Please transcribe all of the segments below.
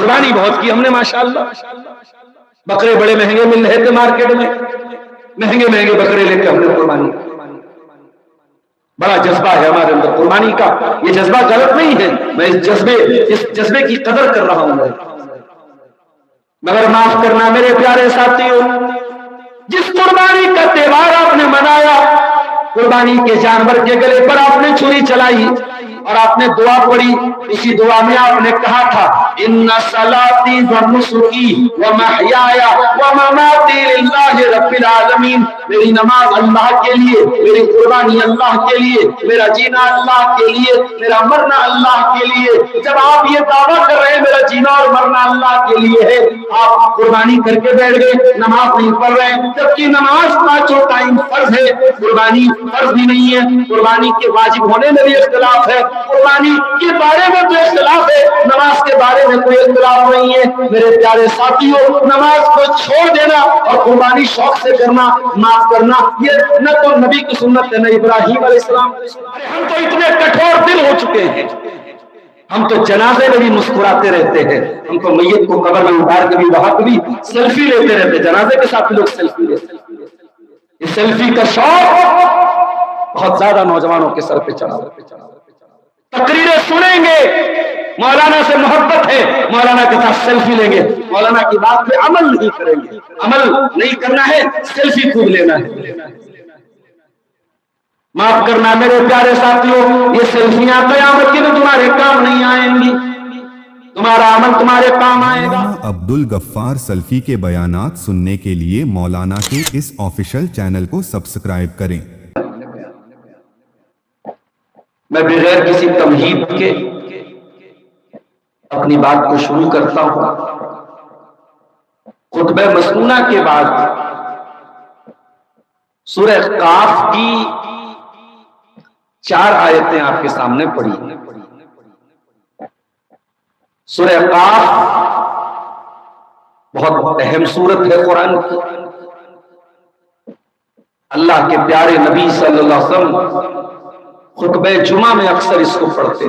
قربانی بہت کی ہم نے ماشاءاللہ. بکرے بڑے مہنگے مل رہے تھے مارکیٹ میں، مہنگے مہنگے بکرے لے کے ہم نے قربانی. بڑا جذبہ ہے ہمارے اندر قربانی کا. یہ جذبہ غلط نہیں ہے، میں اس جذبے کی قدر کر رہا ہوں. مگر معاف کرنا میرے پیارے ساتھیوں، جس قربانی کا تہوار آپ نے منایا، قربانی کے جانور کے گلے پر آپ نے چھری چلائی اور آپ نے دعا پڑھی. اسی دعا میں آپ نے کہا تھا ان صلاتی و نسکی و محیای و مماتی للہ رب العالمین. میری نماز اللہ کے لیے، میری قربانی اللہ کے لیے، میرا جینا اللہ کے لیے، میرا مرنا اللہ کے لیے. جب آپ یہ دعویٰ کر رہے ہیں میرا جینا اور مرنا اللہ کے لیے ہے، آپ قربانی کر کے بیٹھ گئے، نماز نہیں پڑھ رہے ہیں، جبکہ نماز پانچوں ٹائم فرض ہے، قربانی فرض بھی نہیں ہے. قربانی کے واجب ہونے میں بھی اختلاف ہے، قربانی کے بارے میں تو اختلاف ہے، نماز کے بارے میں کوئی اختلاف نہیں ہے. میرے پیارے ساتھیوں، نماز کو چھوڑ دینا اور قربانی شوق سے کرنا، معاف کرنا، یہ نہ تو نبی کی سنت ہے نہ ابراہیم علیہ السلام. ہم تو اتنے کٹھور دل ہو چکے ہیں، ہم تو جنازے میں بھی مسکراتے رہتے ہیں، ہم تو میت کو قبر میں اتار کے بھی وہاں بھی سیلفی لیتے رہتے ہیں، جنازے کے ساتھ لوگ سیلفی لیتے ہیں. یہ سیلفی کا شوق بہت زیادہ نوجوانوں کے سر پہ چڑھا. تقریریں سنیں گے، مولانا سے محبت ہے، مولانا کے ساتھ سیلفی لیں گے، مولانا کی بات پہ عمل نہیں کریں گے. عمل نہیں کرنا ہے، سیلفی خوب لینا ہے. معاف کرنا میرے پیارے ساتھیوں، یہ سیلفیاں قیامت کے دن تمہارے کام نہیں آئیں گی، تمہارا عمل تمہارے کام آئے گا. عبد الغفار سلفی کے بیانات سننے کے لیے مولانا کے اس آفیشل چینل کو سبسکرائب کریں. میں بغیر کسی تمہید کے اپنی بات کو شروع کرتا ہوں. خطبہ مسنونہ کے بعد سورہ قاف کی 4 آیتیں آپ کے سامنے پڑھی. سورہ قاف بہت اہم سورت ہے قرآن کی. اللہ کے پیارے نبی صلی اللہ علیہ وسلم خطبہ جمعہ میں اکثر اس کو پڑھتے.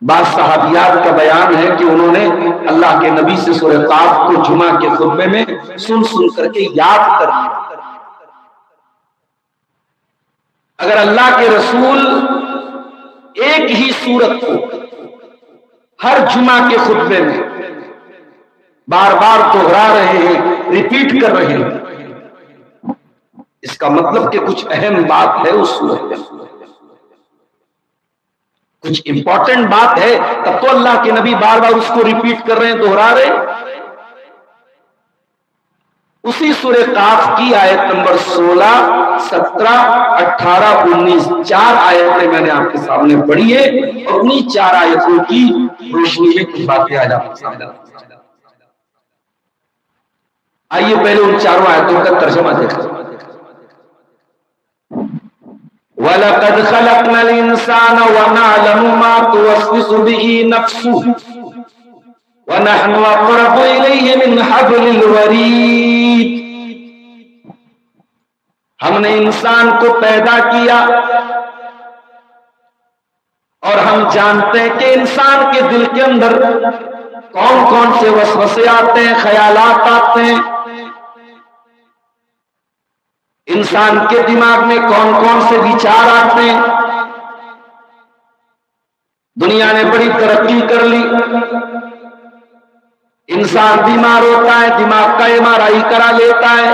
بعض صحابیات کا بیان ہے کہ انہوں نے اللہ کے نبی سے سورہ قاف کو جمعہ کے خطبے میں سن کر کے یاد کر لیا. اگر اللہ کے رسول ایک ہی سورت کو ہر جمعہ کے خطبے میں بار بار دہرا رہے ہیں، ریپیٹ کر رہے ہیں، اس کا مطلب کہ کچھ اہم بات ہے اس سورت میں، کچھ امپورٹنٹ بات ہے، تب تو اللہ کے نبی بار بار اس کو ریپیٹ کر رہے ہیں، دہرا رہے ہیں. اسی سورہ قاف کی آیت نمبر 16، 17، 18، 19 4 آیتیں میں نے آپ کے سامنے پڑھی ہے، اور انہی 4 آیتوں کی روشنی میں کچھ باتیں آج آپ کے سامنے. آئیے پہلے ان 4 آیتوں کا ترجمہ دیکھیں. وَلَقَدْ خَلَقْنَا الْإِنسَانَ وَنَعْلَمُ مَا تُوَسْوِسُ بِهِ نَفْسُهُ وَنَحْنُ أَقْرَبُ إِلَيْهِ مِنْ حَبْلِ الْوَرِيدِ. ہم نے انسان کو پیدا کیا اور ہم جانتے ہیں کہ انسان کے دل کے اندر کون کون سے وسوسے آتے ہیں، خیالات آتے ہیں، انسان کے دماغ میں کون کون سے وچار آتے ہیں. دنیا نے بڑی ترقی کر لی، انسان بیمار ہوتا ہے، دماغ کا MRI کرا لیتا ہے،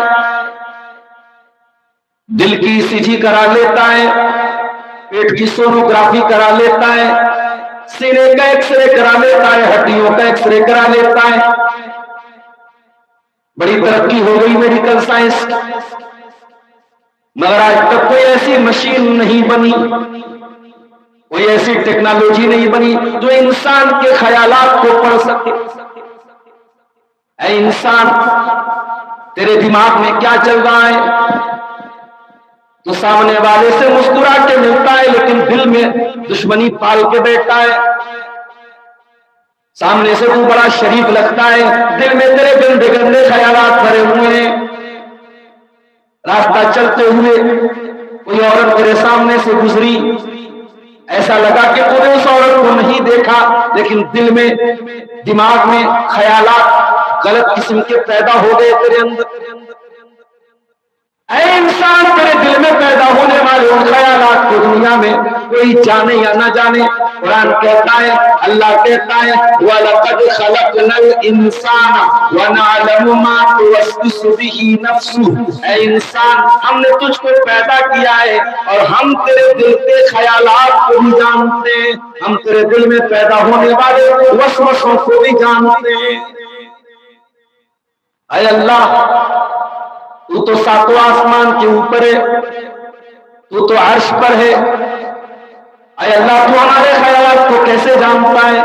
دل کی ECG کرا لیتا ہے، پیٹ کی سونوگرافی کرا لیتا ہے، سینے کا ایکس رے کرا لیتا ہے، ہڈیوں کا ایکس رے کرا لیتا ہے. بڑی ترقی ہو گئی میڈیکل سائنس، مگر آج تک کوئی ایسی مشین نہیں بنی، کوئی ایسی ٹیکنالوجی نہیں بنی جو انسان کے خیالات کو پڑھ سکے. اے انسان، تیرے دماغ میں کیا چل رہا ہے؟ تو سامنے والے سے مسکرا کے ملتا ہے لیکن دل میں دشمنی پال کے بیٹھتا ہے. سامنے سے تو بڑا شریف لگتا ہے، دل میں تیرے گندے گندے خیالات بھرے ہوئے ہیں. راستہ چلتے ہوئے کوئی عورت تیرے سامنے سے گزری، ایسا لگا کہ تو نے اس عورت کو نہیں دیکھا، لیکن دل میں دماغ میں خیالات غلط قسم کے پیدا ہو گئے تیرے اندر. اے انسان تیرے دل میں پیدا ہونے والے ان خیالات کو دنیا میں کوئی جانے یا نہ جانے. قرآن کہتا ہے، اللہ کہتا ہے وَلَقَدْ خَلَقْنَا الْإِنسَانَ وَنَعْلَمُ مَا تُوَسْوِسُ بِهِ نَفْسُهُ. اے انسان ہم نے تجھ کو پیدا کیا ہے اور ہم تیرے دل کے خیالات کو بھی جانتے ہیں، ہم تیرے دل میں پیدا ہونے والے وسوسوں کو بھی جانتے ہیں. اے اللہ تو تو ساتوں آسمان کے اوپر ہے، تو عرش پر ہے. اے اللہ تو ہمارے خیالات کو کیسے جانتا ہے؟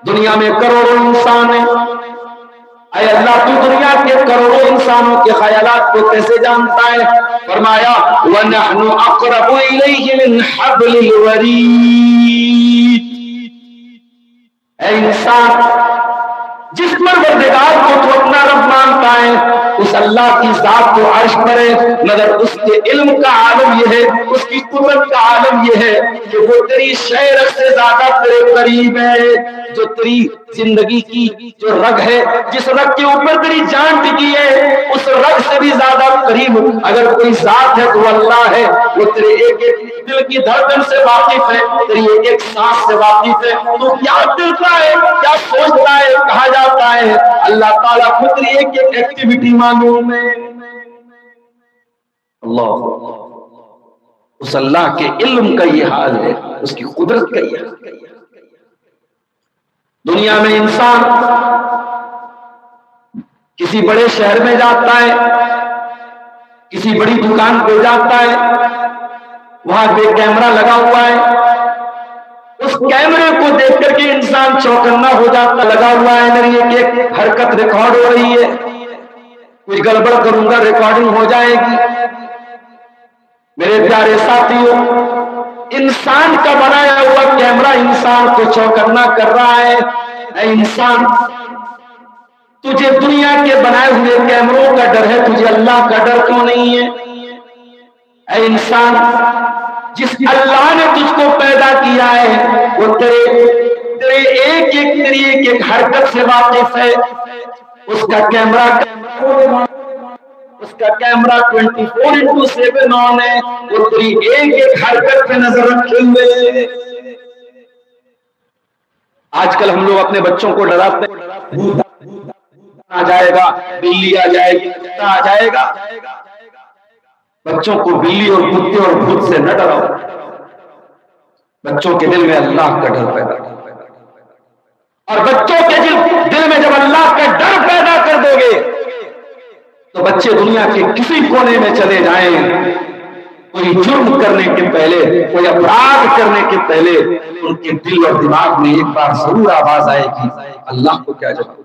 دنیا میں کروڑوں انسان ہیں. اے اللہ تو دنیا کے کروڑوں انسانوں کے خیالات کو کیسے جانتا ہے؟ فرمایا وَنَحْنُ أَقْرَبُ إِلَيْهِ مِنْ حَبْلِ الْوَرِيدِ. اے انسان جس پروردگار کو تو اپنا رب مانتا ہے اس اللہ کی ذات تو عرش پر ہے، مگر اس کے علم کا عالم یہ ہے، اس کی قدرت کا عالم یہ ہے کہ وہ تیری شعر سے زیادہ تیرے قریب ہے. جو تیری زندگی کی جو رگ ہے، جس رگ کے اوپر تیری جان ٹکی ہے، اس رگ سے بھی زیادہ قریب اگر کوئی ذات ہے تو اللہ ہے. وہ تیرے ایک ایک دل کی دھڑکن سے واقف ہے، تیری ایک ایک سانس سے واقف ہے. تو کیا کرتا ہے، کیا سوچتا ہے، کہا جاتا ہے اللہ تعالیٰ خود تیری ایک ایک ایکٹیویٹی معلوم ہے. اللہ اس اللہ کے علم کا یہ حال ہے، اس کی قدرت کا یہ حال ہے. دنیا میں انسان کسی بڑے شہر میں جاتا ہے، کسی بڑی دکان پہ جاتا ہے، وہاں پہ کیمرہ لگا ہوا ہے، اس کیمرے کو دیکھ کر کے انسان چوکنا ہو جاتا. لگا ہوا ہے میری ایک ایک حرکت ریکارڈ ہو رہی ہے، کچھ گڑبڑ کروں گا ریکارڈنگ ہو جائے گی. میرے پیارے ساتھیوں، انسان کا بنایا ہوا کیمرہ انسان کو چوکنا کر رہا ہے. اے انسان تجھے دنیا کے بنائے ہوئے کیمروں کا ڈر ہے، تجھے اللہ کا ڈر کیوں نہیں ہے؟ اے انسان جس اللہ نے تجھ کو پیدا کیا ہے وہ تیرے ایک ایک حرکت سے واقف ہے. اس کا کیمرہ 24/7 آن ہے، وہ تیری ایک ایک حرکت پہ نظر رکھے ہوئے. آج کل ہم لوگ اپنے بچوں کو ڈراتے ہیں، آ جائے گا، بلی آ جائے گی، کتا آ جائے گا. بچوں کو بلی اور کتے اور بھوت سے نہ ڈراؤ، بچوں کے دل میں اللہ کا ڈر پیدا کرو. اور بچوں کے دل میں جب اللہ کا ڈر پیدا کر دو گے تو بچے دنیا کے کسی کونے میں چلے جائیں، کوئی جرم کرنے کے پہلے، کوئی اپرادھ کرنے کے پہلے ان کے دل اور دماغ میں ایک بار ضرور آواز آئے گی اللہ کو کیا جواب.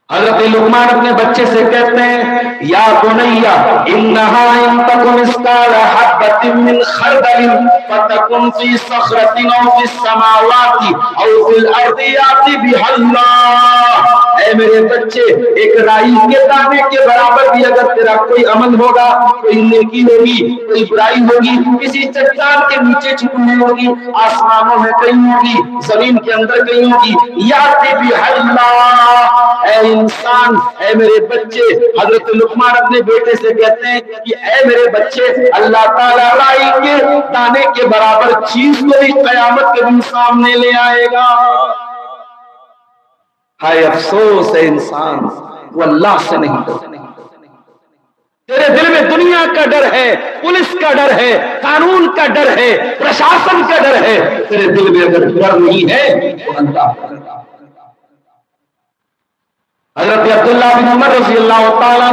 حضرت لقمان اپنے بچے سے کہتے ہیں یا بنیا انہا ان تکن مثقال حبۃ من خردل فتکن فی صخرۃ او فی السماوات او فی الارض یأتی بها اللہ. اے میرے بچے، ایک رائی کے دانے کے برابر بھی اگر تیرا کوئی عمل ہوگا، کوئی نیکی ہوگی، کوئی برائی ہوگی، کسی چٹان کے نیچے چھپی ہوگی، آسمانوں میں کہیں ہوگی، زمین کے اندر کہیں ہوگی، یأتی بها اللہ. اے انسان، اے میرے بچے، حضرت لقمان اپنے بیٹے سے کہتے ہیں کہ اے میرے بچے، اللہ تعالیٰ رائی کے دانے کے برابر چیز کو بھی قیامت کے دن سامنے لے آئے گا. ہائے افسوس ہے انسان وہ اللہ سے نہیں ڈرتا. تیرے دل میں دنیا کا ڈر ہے، پولیس کا ڈر ہے، قانون کا ڈر ہے، پرشاسن کا ڈر ہے. تیرے دل میں اگر ڈر نہیں ہے تو اللہ کا ڈر. حضرت عبداللہ بن عمر رضی اللہ تعالیٰ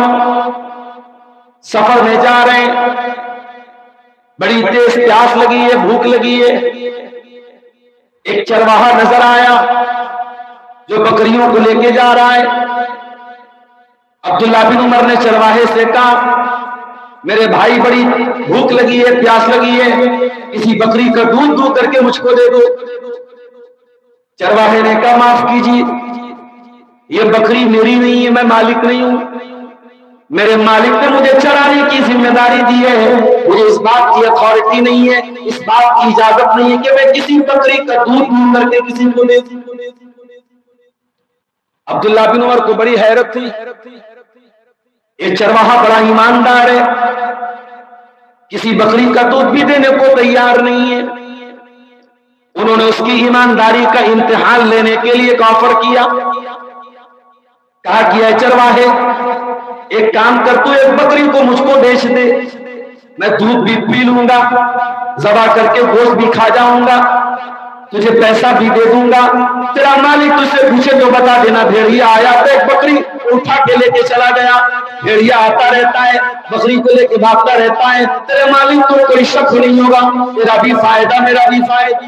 سفر میں جا رہے ہیں، بڑی تیز پیاس لگی ہے، بھوک لگی ہے. ایک چرواہا نظر آیا جو بکریوں کو لے کے جا رہا ہے. عبداللہ بن عمر نے چرواہے سے کہا میرے بھائی بڑی بھوک لگی ہے، پیاس لگی ہے، کسی بکری کا دودھ دو کر کے مجھ کو دے دو. چرواہے نے کہا معاف کیجیے، یہ بکری میری نہیں ہے، میں مالک نہیں ہوں، میرے مالک نے مجھے چرانے کی ذمہ داری دی ہے، مجھے اس بات کی اتھارٹی نہیں ہے، اس بات کی اجازت نہیں ہے کہ میں کسی بکری کا دودھ منہ کر کے کسی کو دے دوں۔ عبداللہ بن عمر کو بڑی حیرت تھی، یہ چرواہا بڑا ایماندار ہے، کسی بکری کا دودھ بھی دینے کو تیار نہیں ہے۔ انہوں نے اس کی ایمانداری کا امتحان لینے کے لیے ایک آفر کیا، کہا کہ اے چرواہے ایک کام کر، تو ایک بکری کو مجھ کو بیچ دے، میں دودھ بھی پی لوں گا، ذبح کر کے گوشت بھی کھا جاؤں گا، تجھے پیسہ بھی دے دوں گا، تیرا مالک تجھ سے پوچھے تو بتا دینا۔ بھیڑیا آیا تو ایک بکری اٹھا کے لے کے چلا گیا، بھیڑیا آتا رہتا ہے، بکری کو لے کے بھاگتا رہتا ہے، تیرے مالک کو کوئی شک نہیں ہوگا، تیرا بھی فائدہ میرا بھی فائدہ۔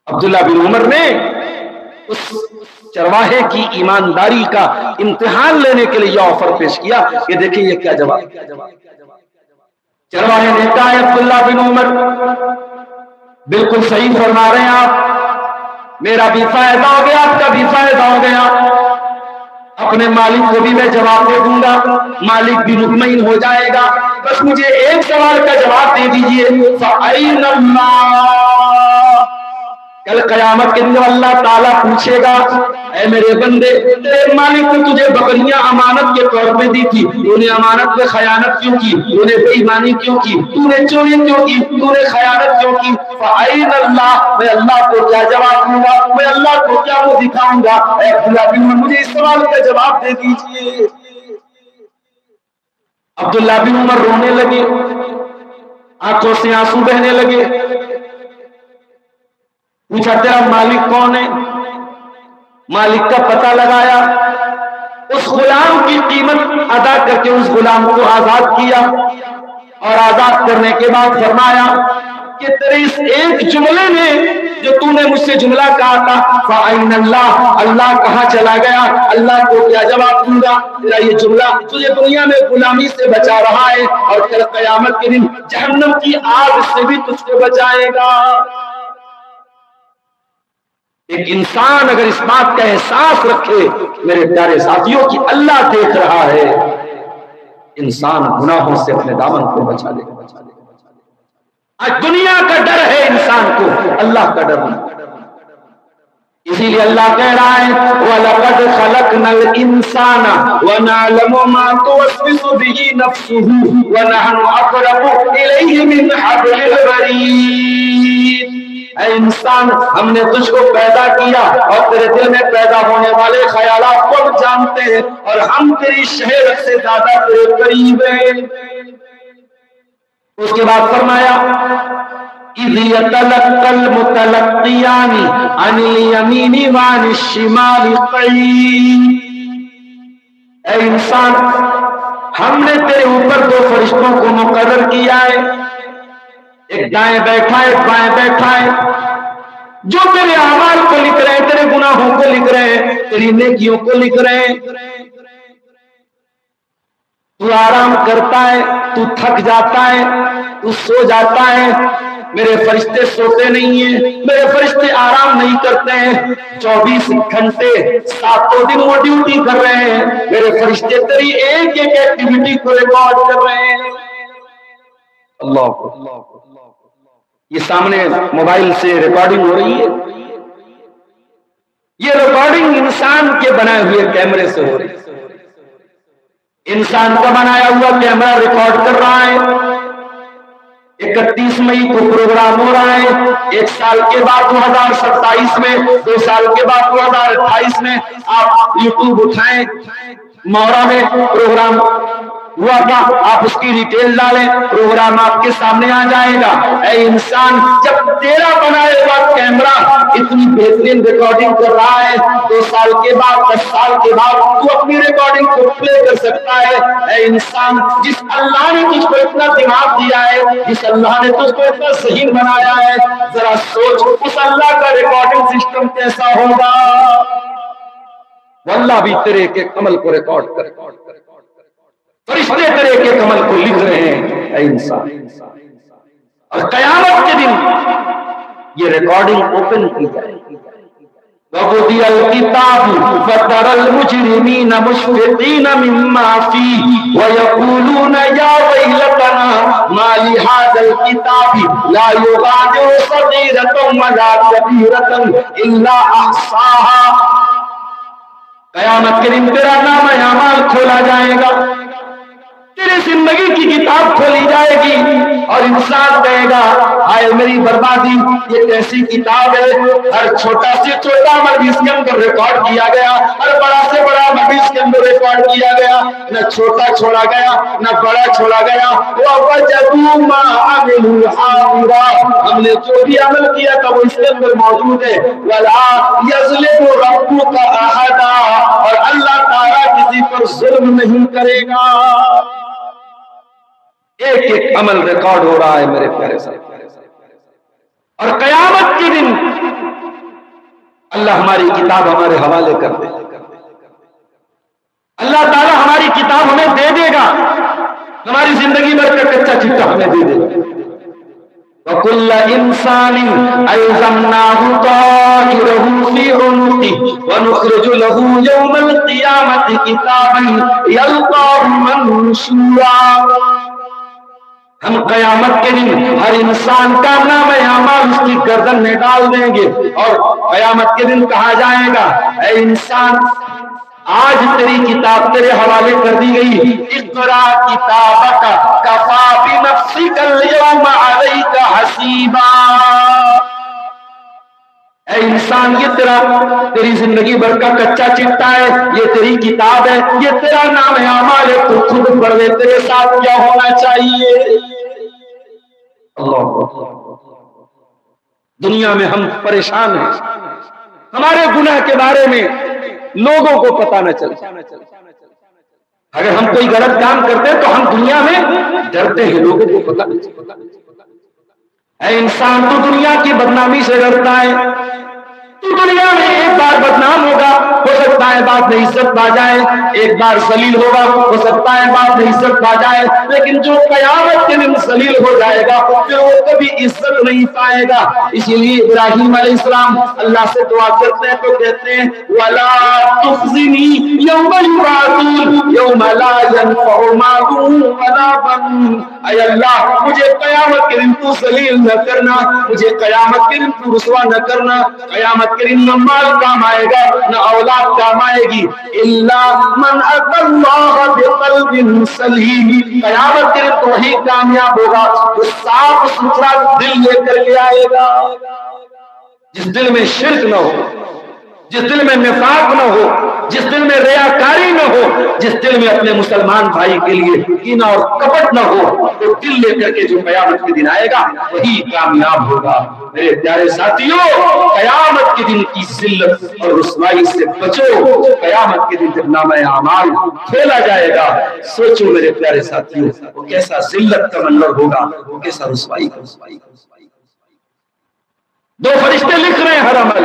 عبداللہ بن عمر نے اس چرواہے کی ایمانداری کا امتحان لینے کے لیے یہ آفر پیش کیا کہ دیکھیں یہ کیا جواب۔ چرواہے نے کہا عبداللہ بن عمر بالکل صحیح فرما رہے ہیں آپ، میرا بھی فائدہ ہو گیا، آپ کا بھی فائدہ ہو گیا، اپنے مالک کو بھی میں جواب دے دوں گا، مالک بھی مطمئن ہو جائے گا، بس مجھے ایک سوال کا جواب دے دیجئے، فَأَيْنَ اللَّهُ، کل قیامت کے دن اللہ تعالیٰ پوچھے گا اے میرے بندے تیرے مالک نے تجھے بکریاں امانت کے طور پہ دی تھی، تو نے امانت پہ خیانت کیوں کی، تو نے بے ایمانی کیوں کی، تو نے چوری کیوں کی، تو نے خیانت کیوں کی؟ فَأَيْنَ اللَّهُ، میں اللہ کو کیا جواب دوں گا، میں اللہ کو کیا وہ دکھاؤں گا؟ اے عبداللہ بن عمر مجھے اس سوال کا جواب دے دیجئے۔ عبداللہ بن عمر رونے لگے، آنکھوں سے آنسو بہنے لگے، پوچھا تیرا مالک کون ہے؟ مالک کا پتہ لگایا، اس غلام کی قیمت ادا کر کے اس غلام کو آزاد کیا، اور آزاد کرنے کے بعد فرمایا کہ تیرے اس ایک جملے نے جو تو نے مجھ سے جملہ کہا تھا فَأَيْنَ اللَّهُ، اللہ کہاں چلا گیا، اللہ کو کیا جواب دوں گا؟ تیرا یہ جملہ تجھے دنیا میں غلامی سے بچا رہا ہے، اور کل قیامت کے دن جہنم کی آگ سے بھی تجھ کو بچائے گا۔ ایک انسان اگر اس بات کا احساس رکھے میرے پیارے ساتھیوں کی اللہ دیکھ رہا ہے، انسان گناہوں سے اپنے دامن کو بچا لے گا۔ آج دنیا کا ڈر ہے انسان کو، اللہ کا ڈر نہیں۔ اسی لیے اللہ کہہ رہا ہے وَلَقَدْ خَلَقْنَا الْإِنسَانَ وَنَعْلَمُ مَا تُوَسْوِسُ بِهِ نَفْسُهُ وَنَحْنُ أَقْرَبُ إِلَيْهِ مِنْ حَبْلِ الْوَرِيدِ۔ اے انسان ہم نے تجھ کو پیدا کیا اور تیرے دل میں پیدا ہونے والے خیالات کو جانتے ہیں، اور ہم تیری شہرت سے زیادہ تیرے قریب ہیں۔ اس کے بعد فرمایا اِذْ يَتَلَقَّى الْمُتَلَقِّيَانِ عَنِ الْيَمِينِ وَعَنِ الشِّمَالِ قَعِيدٌ۔ اے انسان ہم نے تیرے اوپر دو فرشتوں کو مقرر کیا ہے، ایک دائیں بیٹھا ہے ایک بائیں بیٹھا ہے، جو تیرے اعمال کو لکھ رہے ہیں، تیرے گناہوں کو لکھ رہے ہیں، تیری نیکیوں کو لکھ رہے ہیں۔ تو آرام کرتا ہے، تو تھک جاتا ہے، تو سو جاتا ہے، میرے فرشتے سوتے نہیں ہیں، میرے فرشتے آرام نہیں کرتے ہیں، 24 گھنٹے 7 دن وہ ڈیوٹی کر رہے ہیں، میرے فرشتے تیری ایک ایک ایکٹیویٹی کو ریکارڈ کر رہے ہیں۔ اللہ یہ سامنے موبائل سے ریکارڈنگ ہو رہی ہے، یہ ریکارڈنگ انسان کے بنائے ہوئے کیمرے سے ہو رہی ہے، انسان کا بنایا ہوا کیمرہ ریکارڈ کر رہا ہے۔ 31 مئی کو پروگرام ہو رہا ہے، 1 سال کے بعد 2027 میں، 2 سال کے بعد 2028 میں آپ یوٹیوب اٹھائیں، مورا میں پروگرام ہوا تھا، آپ اس کی ڈیٹیل ڈالیں، پروگرام آپ کے سامنے آ جائے گا۔ اے انسان جب تیرا بنایا ہوا کیمرہ اتنی بہترین ریکارڈنگ کر رہا ہے، 2 سال کے بعد 10 سال کے بعد تو اپنی ریکارڈنگ کو پلے کر سکتا ہے۔ اے انسان جس اللہ نے تجھ کو اتنا دماغ دیا ہے، جس اللہ نے تجھ کو اتنا ذہین بنایا ہے، ذرا سوچ اس اللہ کا ریکارڈنگ سسٹم کیسا ہوگا۔ واللہ بھی تیرے ایک ایک عمل کو ریکارڈ کر، فرشتے تیرے ایک ایک عمل کو لکھ رہے ہیں۔ اے انسان اور قیامت کے دن یہ ریکارڈنگ اوپن کی جائے گی، وَوُضِعَ الْكِتَابُ فَتَرَى الْمُجْرِمِينَ مُشْفِقِينَ مِمَّا فِيهِ وَيَقُولُونَ يَا وَيْلَتَنَا مَا لِهَذَا الْكِتَابِ لَا يُغَادِرُ صَغِيرَةً وَلَا كَبِيرَةً إِلَّا أَحْصَاهَا۔ قیامت کے دن تیرا نام اعمال کھولا جائے گا، تیری زندگی کی کتاب کھولی جائے گی اور انسان کہے گا ہائے میری بربادی، یہ کیسی کتاب ہے، ہر چھوٹا سے چھوٹا عمل بھی اس کے اندر ریکارڈ کیا گیا، ہر بڑا سے بڑا عمل بھی اس کے اندر ریکارڈ کیا گیا، نہ چھوٹا چھوڑا گیا نہ بڑا چھوڑا گیا۔ وَوَجَدُوا مَا عَمِلُوا حَاضِرًا، ہم نے جو بھی عمل کیا تھا وہ اس کے اندر موجود ہے۔ وَلَا يَظْلِمُ رَبُّكَ أَحَدًا، اور اللہ تعالیٰ کسی پر ظلم نہیں کرے گا۔ ایک ایک عمل ریکارڈ ہو رہا ہے میرے پیارے صاحب، اور قیامت کے دن اللہ ہماری کتاب ہمارے حوالے کر دے، اللہ تعالیٰ ہماری کتاب ہمیں دے دے گا، ہماری زندگی بھر کا کچا چٹا ہمیں دے دے گا۔ وَكُلَّ إِنسَانٍ أَلْزَمْنَاهُ طَائِرَهُ فِي عُنُقِهِ وَنُخْرِجُ لَهُ يَوْمَ الْقِيَامَةِ كِتَابًا يَلْقَاهُ مَنشُورًا۔ ہم قیامت کے دن ہر انسان کا نام اعمال اس کی گردن میں ڈال دیں گے، اور قیامت کے دن کہا جائے گا اے انسان آج تیری کتاب تیرے حوالے کر دی گئی، اقرا کتابک کفا بنفسک اليوم علیک حسیبا۔ اے انسان یہ تیری زندگی بھر کا کچا چٹا ہے، یہ تیری کتاب ہے، یہ تیرا نام اعمال ہے، تو خود پڑھ لے تیرے ساتھ کیا ہونا چاہیے۔ اللہ دنیا میں ہم پریشان ہیں، ہمارے گناہ کے بارے میں لوگوں کو پتہ نہ چلے، اگر ہم کوئی غلط کام کرتے ہیں تو ہم دنیا میں ڈرتے ہیں، لوگوں کو پتہ نہیں چلتا۔ اے انسان تو دنیا کی بدنامی سے ڈرتا ہے، تو دنیا میں ایک بار بدنام ہوگا، ہو سکتا ہے بعد میں عزت پا جائے، ایک بار ذلیل ہوگا، ہو سکتا ہے بعد میں عزت پا جائے، لیکن جو قیامت کے دن ذلیل ہو جائے گا پھر وہ کبھی عزت نہیں پائے گا۔ اسی لیے ابراہیم علیہ السلام اللہ سے دعا کرتے ہیں تو کہتے ہیں وَلَا تُخْزِنِي يَوْمَ يُبْعَثُونَ يَوْمَ لَا يَنفَعُ مَالٌ وَلَا بَنُونَ۔ اے اللہ مجھے قیامت کے دن تو ذلیل نہ کرنا، مجھے قیامت کے دن تو رسوا نہ کرنا، قیامت کے دن نہ مال کام آئے گا نہ اولاد کام آئے گی، الا من اتى اللہ بقلب سلیم۔ قیامت کے دن تو وہی کامیاب ہوگا جو صاف ستھرا دل لے کر کے آئے گا، جس دل میں شرک نہ ہو، جس دل میں نفاق نہ ہو، جس دل میں ریاکاری نہ ہو، جس دل میں اپنے مسلمان بھائی کے لیے کینہ اور کپٹ نہ ہو، تو دل لے کر کے جو قیامت کے دن آئے گا وہی کامیاب ہوگا۔ میرے پیارے ساتھیوں قیامت کے دن کی ذلت اور رسوائی سے بچو، قیامت کے دن جب نامہ اعمال کھولا جائے گا سوچو میرے پیارے ساتھیوں وہ کیسا ذلت کا منظر ہوگا، وہ کیسا رسوائی کا۔ دو فرشتے لکھ رہے ہیں ہر عمل،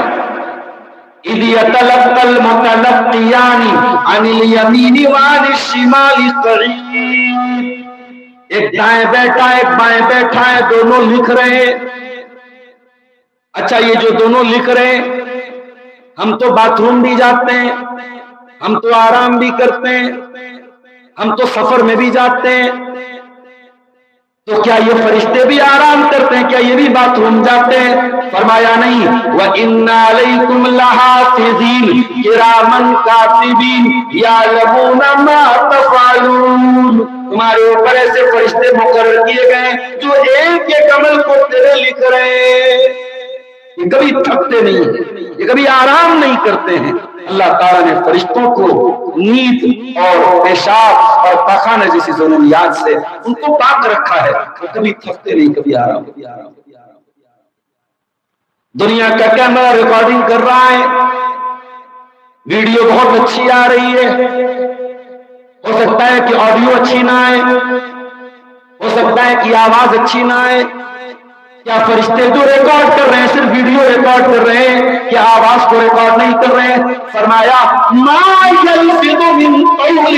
اِذْ يَتَلَقَّى الْمُتَلَقِّيَانِ عَنِ الْيَمِينِ وَعَنِ الشِّمَالِ قَعِيدٌ۔ ایک دائیں بیٹھا ایک بائیں بیٹھا ہے، دونوں لکھ رہے ہیں۔ اچھا یہ جو دونوں لکھ رہے ہیں، ہم تو باتھ روم بھی جاتے ہیں، ہم تو آرام بھی کرتے ہیں، ہم تو سفر میں بھی جاتے ہیں، تو کیا یہ فرشتے بھی آرام کرتے ہیں؟ کیا یہ بھی باتھ روم جاتے ہیں؟ فرمایا نہیں، وَإِنَّ عَلَيْكُمْ لَحَافِظِينَ كِرَامًا كَاتِبِينَ يَعْلَمُونَ مَا تَفْعَلُونَ۔ تمہارے اوپر ایسے فرشتے مقرر کیے گئے جو ایک ایک عمل کو تیرے لکھ رہے ہیں، یہ کبھی تھکتے نہیں ہیں، یہ کبھی آرام نہیں کرتے ہیں۔ اللہ تعالیٰ نے فرشتوں کو نیند اور پیشاب اور پاخانہ جیسی ضروریات سے ان کو پاک رکھا ہے، وہ کبھی تھکتے نہیں، کبھی آرام۔ دنیا کا کیمرہ ریکارڈنگ کر رہا ہے، ویڈیو بہت اچھی آ رہی ہے، ہو سکتا ہے کہ آڈیو اچھی نہ آئے، ہو سکتا ہے کہ آواز اچھی نہ آئے۔ کیا فرشتے جو ریکارڈ کر رہے ہیں صرف ویڈیو ریکارڈ کر رہے ہیں، کیا آواز کو ریکارڈ نہیں کر رہے ہیں؟ فرمایا ما یلفظ من قول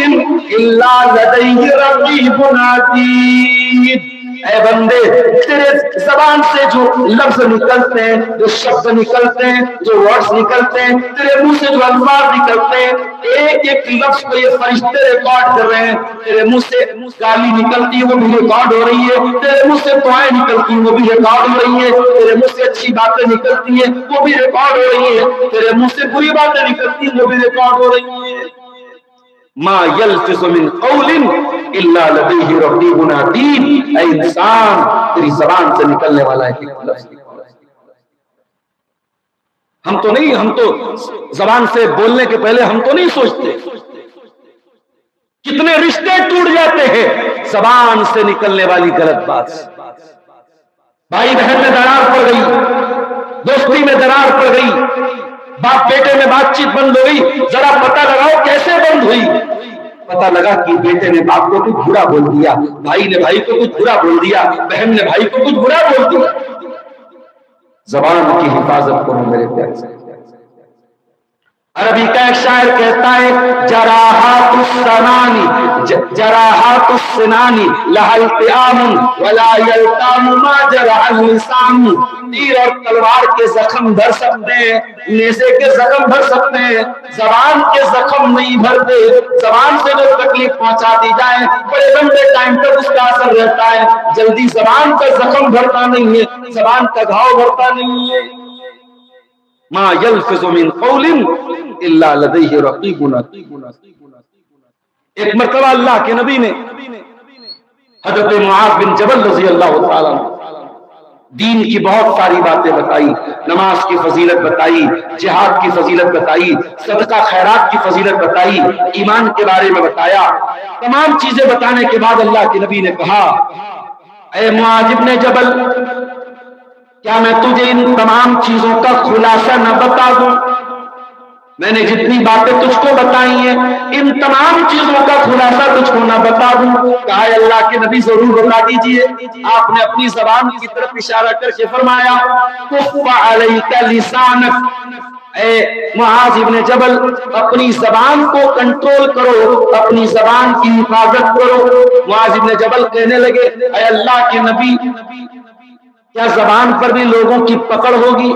الا لدیہ رقیب عتید۔ اے بندے تیرے زبان سے جو لفظ نکلتے ہیں، جو شبد نکلتے ہیں، جو ورڈز نکلتے ہیں، تیرے منہ سے جو الفاظ نکلتے ہیں، ایک ایک لفظ کو یہ فرشتے ریکارڈ کر رہے ہیں. تیرے منہ سے گالی نکلتی ہے وہ بھی ریکارڈ ہو رہی ہے، تیرے منہ سے دعائیں نکلتی ہیں وہ بھی ریکارڈ ہو رہی ہیں، تیرے منہ سے اچھی باتیں نکلتی ہیں وہ بھی ریکارڈ ہو رہی ہیں، تیرے منہ سے بری باتیں نکلتی ہیں وہ بھی ریکارڈ ہو رہی ہیں. ما یلفظ من قول الا لدیہ رقیب عتید. اے انسان تیری زبان سے نکلنے والا ہے ایک لفظ. ہم تو زبان سے بولنے کے پہلے ہم تو نہیں سوچتے. کتنے رشتے ٹوٹ جاتے ہیں زبان سے نکلنے والی غلط بات سے. بھائی بہن میں درار پڑ گئی، دوستی میں درار پڑ گئی، باپ بیٹے میں بات چیت بند ہو گئی. ذرا پتہ لگاؤ کیسے بند ہوئی. پتہ لگا کہ بیٹے نے باپ کو کچھ برا بول دیا، بھائی نے بھائی کو کچھ برا بول دیا، بہن نے بھائی کو کچھ برا بول دیا. زبان کی حفاظت کرو میرے پیارے سے. عربی کا ایک شاعر کہتا ہے جراحات السنان لها التئام ولا يلتام ما جرح اللسان. تیر اور تلوار کے زخم بھر سکتے ہیں، نیزے کے زخم بھر سکتے ہیں، زبان کے زخم نہیں بھرتے. زبان سے جو تکلیف پہنچا دی جائے بڑے لمبے ٹائم تک اس کا اثر رہتا ہے. جلدی زبان کا زخم بھرتا نہیں ہے، زبان کا گھاؤ بھرتا نہیں ہے. ما یلفظ من قول الا لدیہ رقیب عتید. ایک مرتبہ اللہ کے نبی نے حضرت معاذ بن جبل رضی اللہ تعالیٰ دین کی بہت ساری باتیں بتائی، نماز کی فضیلت بتائی، جہاد کی فضیلت بتائی، صدقہ خیرات کی فضیلت بتائی، ایمان کے بارے میں بتایا. تمام چیزیں بتانے کے بعد اللہ کے نبی نے کہا اے معاذ بن جبل کیا میں تجھے ان تمام چیزوں کا خلاصہ نہ بتا دوں؟ میں نے جتنی باتیں تجھ کو بتائی ہیں ان تمام چیزوں کا خلاصہ تجھ کو نہ بتا دوں؟ کہا اللہ کے نبی ضرور بتا دیجئے. آپ نے اپنی زبان کی طرف اشارہ کر کے فرمایا کف علیک لسانک. اے معاذ ابن جبل اپنی زبان کو کنٹرول کرو، اپنی زبان کی حفاظت کرو. معاذ ابن جبل کہنے لگے اے اللہ کے نبی کیا زبان پر بھی لوگوں کی پکڑ ہوگی؟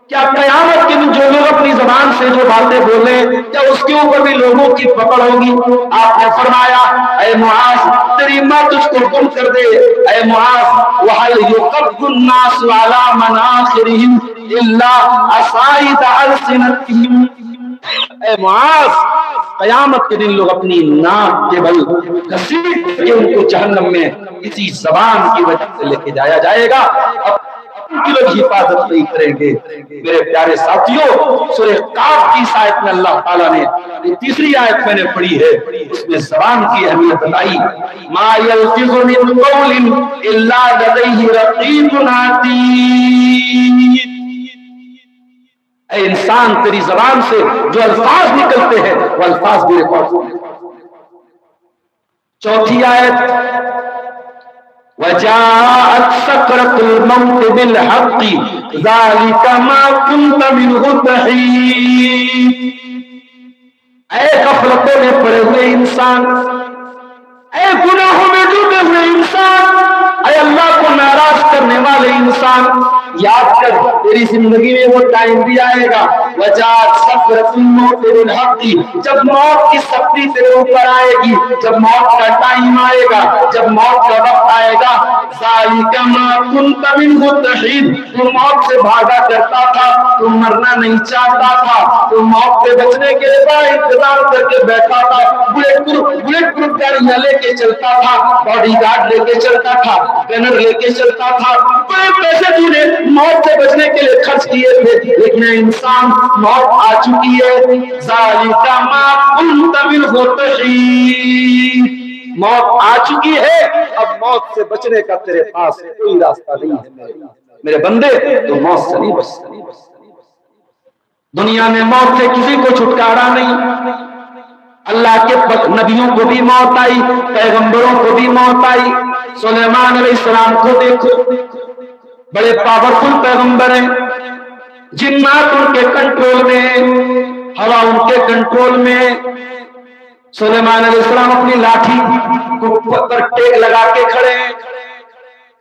کیا قیامت کے دن جو لوگ اپنی زبان سے جو باتیں بولے کیا اس کے اوپر بھی لوگوں کی پکڑ ہوگی؟ آپ نے فرمایا اے معاذ تیری ماں تجھ کو گم کر دے. اے معاذ وَهَلْ يُقَبُّ النَّاسُ عَلَى مَنَاخِرِهِمْ إِلَّا أَصَائِدَ أَلْسِنَتِهِمْ. اے معاذ قیامت کے دن لوگ اپنی ناک کے بل گھسیٹ کے ان کو جہنم میں اسی زبان کی وجہ سے لے کے جایا جائے گا. ان کی لوگ حفاظت نہیں کریں گے. میرے پیارے ساتھیوں سورہ قاف کی آیت میں اللہ تعالیٰ نے یہ تیسری آیت میں نے پڑھی ہے اس میں زبان کی اہمیت بتائی. ما یلفظ من قول الا لدیہ رقیب عتید. اے انسان تیری زبان سے جو الفاظ نکلتے ہیں وہ الفاظ بھی ریکارڈ ہوتے ہیں. چوتھی آیت وَجَاءَتْ سَكْرَةُ الْمَوْتِ بِالْحَقِّ ذَلِكَ مَا كُنْتَ مِنْهُ تَحِيدُ. اے غفلتوں میں پڑے ہوئے انسان، اے گناہوں میں ڈوبے ہوئے انسان، اے اللہ کو ناراض کرنے والے انسان، یاد کر تیری زندگی میں وہ ٹائم بھی آئے گا وجاءت سکرۃ الموت بالحق، جب موت کی سختی تیرے اوپر آئے گی، جب موت کا ٹائم آئے گا، جب موت کا وقت آئے گا. ذالک ما کنت منہ تحید. تو موت سے بھاگا کرتا تھا، تو مرنا نہیں چاہتا تھا، تو موت سے بچنے کے لیے بڑا انتظار کر کے بیٹھا تھا، بلیٹ پروف گاڑیاں لے کے چلتا تھا، باڈی گارڈ لے کے چلتا تھا، گنر لے کے چلتا تھا، بڑے پیسے تو نے موت سے بچنے کے لیے خرچ کیے تھے، لیکن انسان موت آ چکی ہے. ذالک ما کنت منہ تحید. موت آ چکی ہے، اب موت سے بچنے کا تیرے پاس کوئی راستہ نہیں ہے. میرے بندے تو موت سے نہیں بچ سکتے. دنیا میں موت سے کسی کو چھٹکارا نہیں. اللہ کے نبیوں کو بھی موت آئی، پیغمبروں کو بھی موت آئی. سلیمان علیہ السلام کو دیکھو، بڑے پاورفل پیغمبر ہیں، جنات ان کے کنٹرول میں، ہوا ان کے کنٹرول میں. سلیمان علیہ السلام اپنی لاٹھی کو پر ٹیک لگا کے کھڑے ہیں،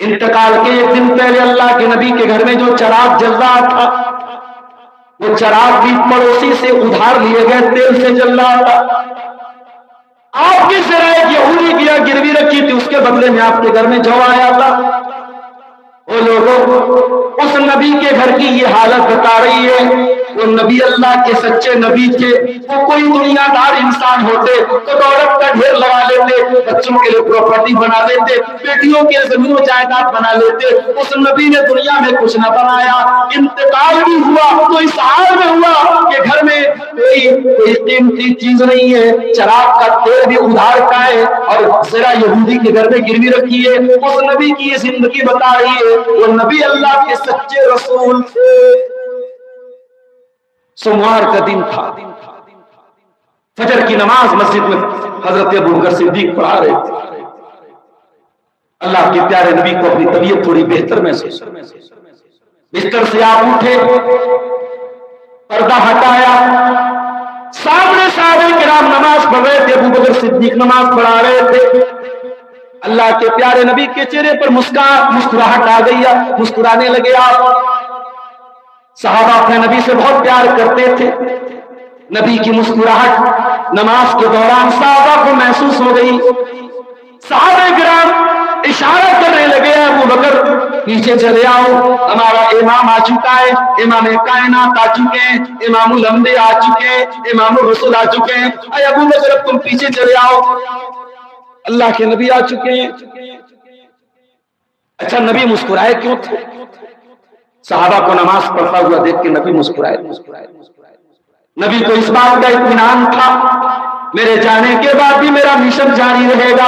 انتقال کے ایک دن پہلے اللہ کے نبی کے گھر میں جو چراغ جل رہا تھا وہ چراغ بھی پڑوسی سے ادھار لیے گئے تیل سے جل رہا تھا. آپ کی ذرا ایک یہودی کیا گروی رکھی تھی, اس کے بدلے میں آپ کے گھر میں جو آیا تھا. وہ لوگوں اس نبی کے گھر کی یہ حالت بتا رہی ہے. وہ نبی اللہ کے سچے نبی تھے. وہ کوئی دنیا دار انسان ہوتے تو دولت کا ڈھیر لگا لیتے, بچوں کے لیے پراپرٹی بنا لیتے, بیٹیوں کے زمین و جائیداد بنا لیتے. اس نبی نے دنیا میں کچھ نہ بنایا. انتقال بھی ہوا تو اس حال میں ہوا کہ گھر میں کوئی قیمتی چیز نہیں ہے, چراغ کا تیل بھی ادھار کا ہے اور ذرا یہودی کے گھر میں گروی رکھی ہے. اس نبی کی یہ زندگی بتا رہی ہے. وہ نبی اللہ کے سچے رسول تھے. سوموار کا دن تھا, فجر کی نماز مسجد میں حضرت ابوبکر صدیق پڑھا رہے تھے. اللہ کے پیارے نبی کو اپنی طبیعت تھوڑی بہتر محسوس, بستر سے آپ اٹھے, پردہ ہٹایا, سامنے صحابہ کرام نماز پڑھ رہے تھے, ابوبکر صدیق نماز پڑھا رہے تھے. اللہ کے پیارے نبی کے چہرے پر مسکراہٹ آ گئی, مسکرانے لگے. آپ صحابہ اپنے نبی سے بہت پیار کرتے تھے. نبی کی مسکراہٹ نماز کے دوران صحابہ کو محسوس ہو گئی. صحابہ کرام اشارہ کرنے لگے, ابوبکر پیچھے چلے آؤ, ہمارا امام آ چکا ہے, امام کائنات آ چکے ہیں, امام الانبیاء آ چکے ہیں, امام الرسول آ چکے ہیں. اے ابوبکر تم پیچھے چلے آؤ, اللہ کے نبی آ چکے ہیں. اچھا نبی مسکرائے کیوں تھے؟ صحابہ کو نماز پڑھتا ہوا دیکھ کے نبی مسکرائے. نبی کو اس بات کا اطمینان تھا میرے جانے کے بعد بھی میرا مشن جاری رہے گا,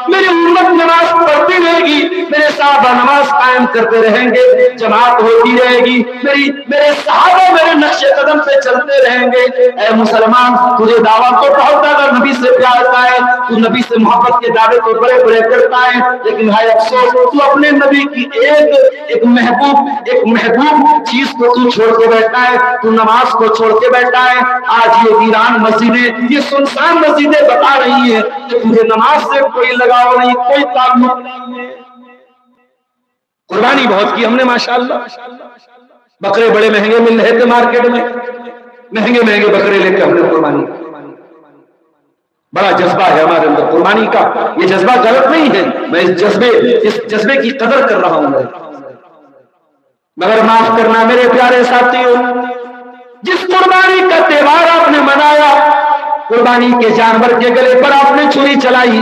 میری امت نماز پڑھتی رہے گی, میرے صحابہ نماز قائم کرتے رہیں گے, جماعت ہوتی رہے گی, میرے صحابہ میرے نقش قدم پہ چلتے رہیں گے. اے مسلمان, تجھے دعویٰ تو بہت زیادہ نبی سے پیار کا ہے, تو نبی سے محبت کے دعوے تو بڑے بڑے کرتا ہے, لیکن ہے افسوس تو اپنے نبی کی ایک محبوب چیز کو تو چھوڑ کے بیٹھا ہے, تو نماز کو چھوڑ کے بیٹھا ہے. آج یہ ویران مسجدیں, یہ سنسان مسجدیں بتا رہی ہیں کہ تجھے نماز سے کوئی لگاؤ نہیں, کوئی تعلق نہیں ہے. قربانی بہت کی ہم نے ماشاءاللہ, بکرے بڑے مہنگے مل رہے تھے مارکیٹ میں, مہنگے مہنگے بکرے لے کے ہم نے قربانی, بڑا جذبہ ہے ہمارے اندر قربانی کا. یہ جذبہ غلط نہیں ہے, میں اس جذبے کی قدر کر رہا ہوں. مگر معاف کرنا میرے پیارے ساتھیوں, جس قربانی کا تہوار آپ نے منایا, قربانی کے جانور کے گلے پر آپ نے چھری چلائی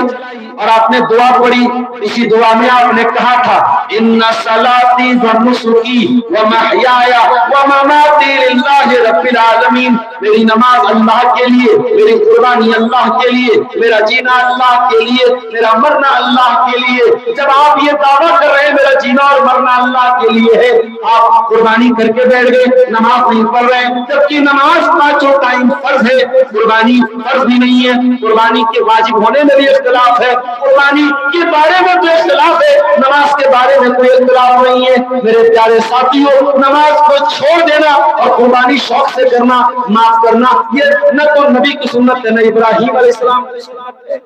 اور آپ نے دعا پڑھی. اسی دعا میں آپ نے کہا تھا ان صلاتی و نسکی و محیای و مماتی للہ رب العالمین, میری نماز اللہ کے لیے, میری قربانی اللہ کے لیے, میرا جینا اللہ کے لیے, میرا مرنا اللہ کے لیے. جب آپ یہ دعویٰ کر رہے ہیں میرا جینا اور مرنا اللہ کے لیے ہے, آپ قربانی کر کے بیٹھ گئے, نماز نہیں پڑھ رہے, جبکہ نماز پانچوں ٹائم فرض ہے, قربانی فرض بھی نہیں ہے. قربانی کے واجب ہونے میں بھی اختلاف ہے, قربانی کے بارے میں تو اختلاف ہے, نماز کے بارے میں کوئی اختلاف نہیں ہے. میرے پیارے ساتھیوں, نماز کو چھوڑ دینا اور قربانی شوق سے کرنا, معاف کرنا, یہ نہ تو نبی کی سنت ہے, نہ ابراہیم علیہ السلام کی سنت ہے.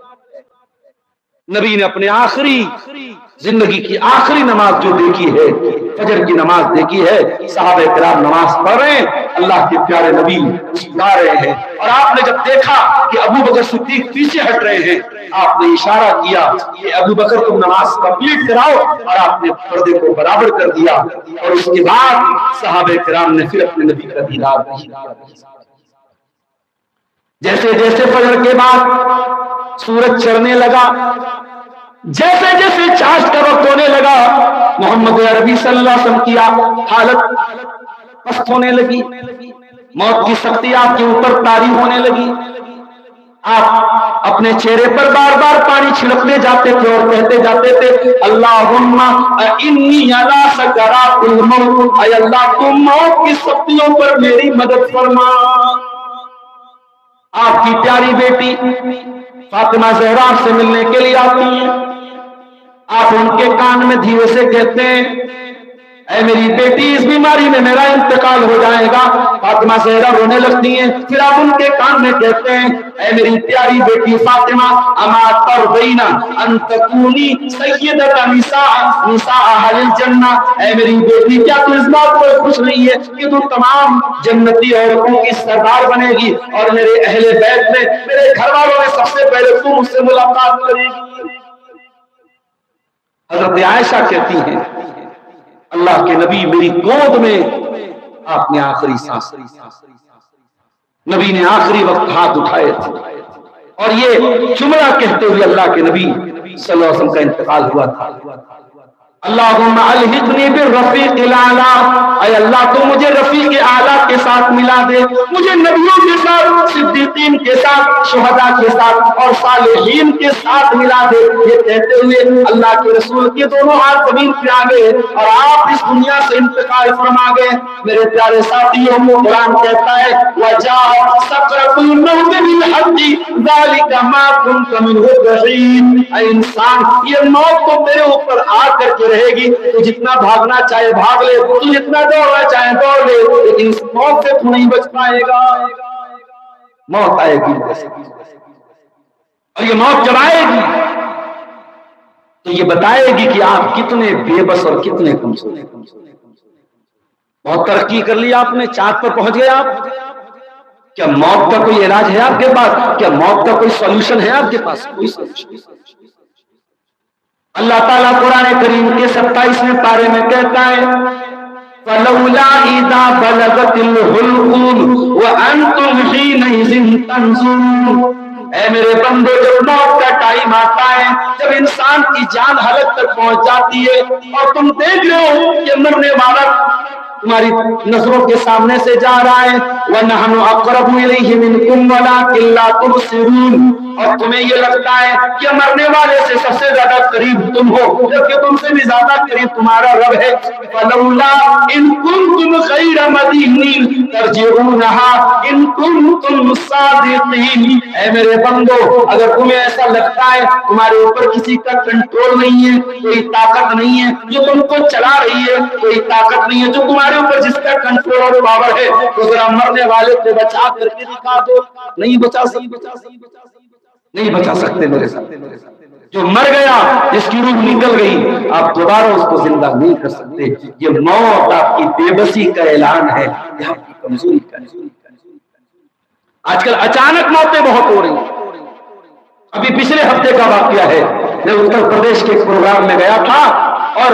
نبی نے اپنے آخری زندگی کی آخری نماز جو دیکھی ہے, فجر کی نماز دیکھی ہے. صحابہ کرام نماز پڑھ رہے ہیں, اللہ کے پیارے نبی مسکرا رہے ہیں, اور آپ نے جب دیکھا کہ ابوبکر صدیق پیچھے ہٹ رہے ہیں, آپ نے اشارہ کیا کہ ابوبکر تم نماز کمپلیٹ کراؤ, اور آپ نے پردے کو برابر کر دیا. اور اس کے بعد صحابہ کرام نے پھر اپنے نبی کا دیدار کیا. جیسے جیسے فجر کے بعد سورج چڑھنے لگا, جیسے جیسے چاش کا وقت ہونے لگا, محمد عربی صلی اللہ علیہ وسلم کی حالت پست ہونے لگی, موت کی سختی آپ کے اوپر طاری ہونے لگی. آپ اپنے چہرے پر بار بار پانی چھڑکنے جاتے تھے اور کہتے جاتے تھے اللہم انی علی سکرات الموت, اے اللہ تم موت کی سختیوں پر میری مدد فرما. آپ کی پیاری بیٹی فاطمہ زہرا سے ملنے کے لیے آتی ہیں, آپ ان کے کان میں دھیرے سے کہتے ہیں اے میری بیٹی اس بیماری میں میرا انتقال ہو جائے گا. فاطمہ زہرا رونے لگتی ہیں. پھر آپ ان کے کان میں کہتے ہیں اے میری پیاری بیٹی فاطمہ اما ترضین ان تکونی سیدۃ نساء اہل الجنہ. اے میری بیٹی کیا تو اس بات پر خوش نہیں ہے کہ تو تمام جنتی عورتوں کی سردار بنے گی اور میرے اہل بیت میں میرے گھر والوں میں سب سے پہلے تم مجھ سے ملاقات کرے گی. حضرت عائشہ کہتی ہیں اللہ کے نبی میری گود میں آپ نے آخری سانس لی. نبی نے آخری وقت ہاتھ اٹھائے تھے اور یہ جملہ کہتے ہوئے اللہ کے نبی صلی اللہ علیہ وسلم کا انتقال ہوا تھا. اللہم الحقنی بالرفیق الاعلیٰ. اے اللہ تو مجھے رفیق اعلیٰ کے ساتھ ملا دے, مجھے نبیوں کے ساتھ, صدیقین کے ساتھ, شہداء کے ساتھ اور صالحین کے ساتھ ملا دے. یہ کہتے ہوئے اللہ کے رسول کے دونوں ہاتھ زمین پہ آ گئے اور آپ اس دنیا سے انتقال فرما گئے. میرے پیارے ساتھیوں, قرآن کہتا ہے وَجَاءَ سَكْرَةُ الْمَوْتِ بِالْحَقِّ ذَلِكَ مَا كُنْتَ مِنْهُ تَحِيدُ. اے انسان, یہ موت تو تیرے اوپر آ کر کے رہے گی. تو جتنا بھاگنا چاہے بھاگ لے, تو جتنا دوڑنا چاہے دوڑ لے, لیکن اس موت سے تو نہیں بچ پائے گا. موت آئے گی اور یہ موت جب آئے گی تو یہ بتائے گی کہ آپ کتنے بے بس اور کتنے کمزور. بہت ترقی کر لی آپ نے, چاند پر پہنچ گئے آپ. کیا موت کا کوئی علاج ہے آپ کے پاس؟ کیا موت کا کوئی سولوشن ہے آپ کے پاس؟ کوئی سولوشن. اللہ تعالیٰ قرآن کریم کے 27ویں پارے میں کہتا ہے فَلَوْلَا إِذَا بَلَغَتِ الْحُلْقُومَ وَأَنْتُمْ حِينَئِذٍ تَنظُرُونَ. اے میرے بندو, جب موت کا ٹائم آتا ہے, جب انسان کی جان حلق تک پہنچ جاتی ہے اور تم دیکھ رہے ہو کہ مرنے والا تمہاری نظروں کے سامنے سے جا رہا ہے وَنَحْنُ أَقْرَبُ إِلَيْهِ مِنْكُمْ وَلَكِنْ لَا تُبْصِرُونَ. اور تمہیں یہ لگتا ہے کہ مرنے والے سے سب سے زیادہ قریب تم ہو, جبکہ تم سے بھی زیادہ قریب تمہارا رب ہے. فَلَوْلَا إِن كُنتُمْ غَيْرَ مَدِينِينَ تَرْجِعُونَهَا إِن كُنتُمْ صَادِقِينَ. اے میرے بندو, اگر تمہیں ایسا لگتا ہے تمہارے اوپر کسی کا کنٹرول نہیں ہے, کوئی طاقت نہیں ہے جو تم کو چلا رہی ہے, کوئی طاقت نہیں ہے جو تمہارے اوپر جس کا کنٹرول اور پاور ہے, تو ذرا مرنے والے کو بچا کر کے دکھا دو. نہیں بچا سکتے میرے ساتھ. جو مر گیا, جس کی روح نکل گئی, آپ دوبارہ اس کو زندہ نہیں کر سکتے. یہ موت آپ کی بے بسی کا اعلان ہے, یہ آپ کی کمزوری کا ہے. آج کل اچانک موتیں بہت ہو رہی ہیں. ابھی پچھلے ہفتے کا واقعہ ہے, میں اتر پردیش کے پروگرام میں گیا تھا اور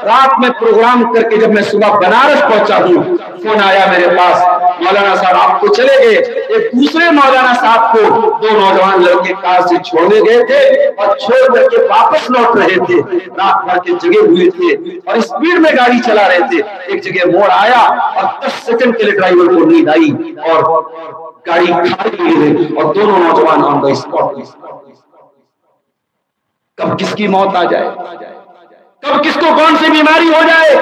رات میں پروگرام کر کے جب میں صبح بنارس پہنچا ہوں, فون آیا میرے پاس, مولانا صاحب آپ کو چلے گئے. ایک دوسرے مولانا صاحب کو 2 نوجوان لڑکے کار سے چھوڑنے گئے تھے اور چھوڑ کر کے واپس لوٹ رہے تھے. رات بھر کے جگے ہوئے تھے اور اسپیڈ میں گاڑی چلا رہے تھے. ایک جگہ موڑ آیا اور 10 سیکنڈ کے لیے ڈرائیور کو نیند آئی اور گاڑی کھائی ہوئی اور دونوں نوجوان آن دا اسپاٹ. کب کس کی موت آ جائے, کب کس کو کون سی بیماری ہو جائے,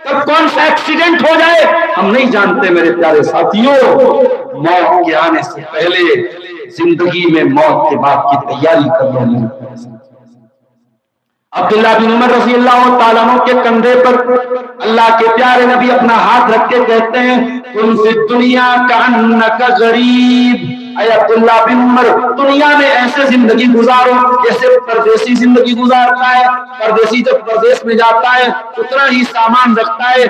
کب کون سا ایکسیڈنٹ ہو جائے, ہم نہیں جانتے میرے پیارے ساتھیوں. موت کے آنے سے پہلے زندگی میں موت کے بعد کی تیاری کر لو. عبداللہ بن عمر رضی اللہ تعالیٰ عنہ کے کندھے پر اللہ کے پیارے نبی اپنا ہاتھ رکھ کے کہتے ہیں کن فی الدنیا کأنک غریب. اے عبداللہ بن عمر, دنیا میں ایسے زندگی گزارو جیسے پردیسی زندگی گزارتا ہے. پردیسی جب پردیس میں جاتا ہے اتنا ہی سامان رکھتا ہے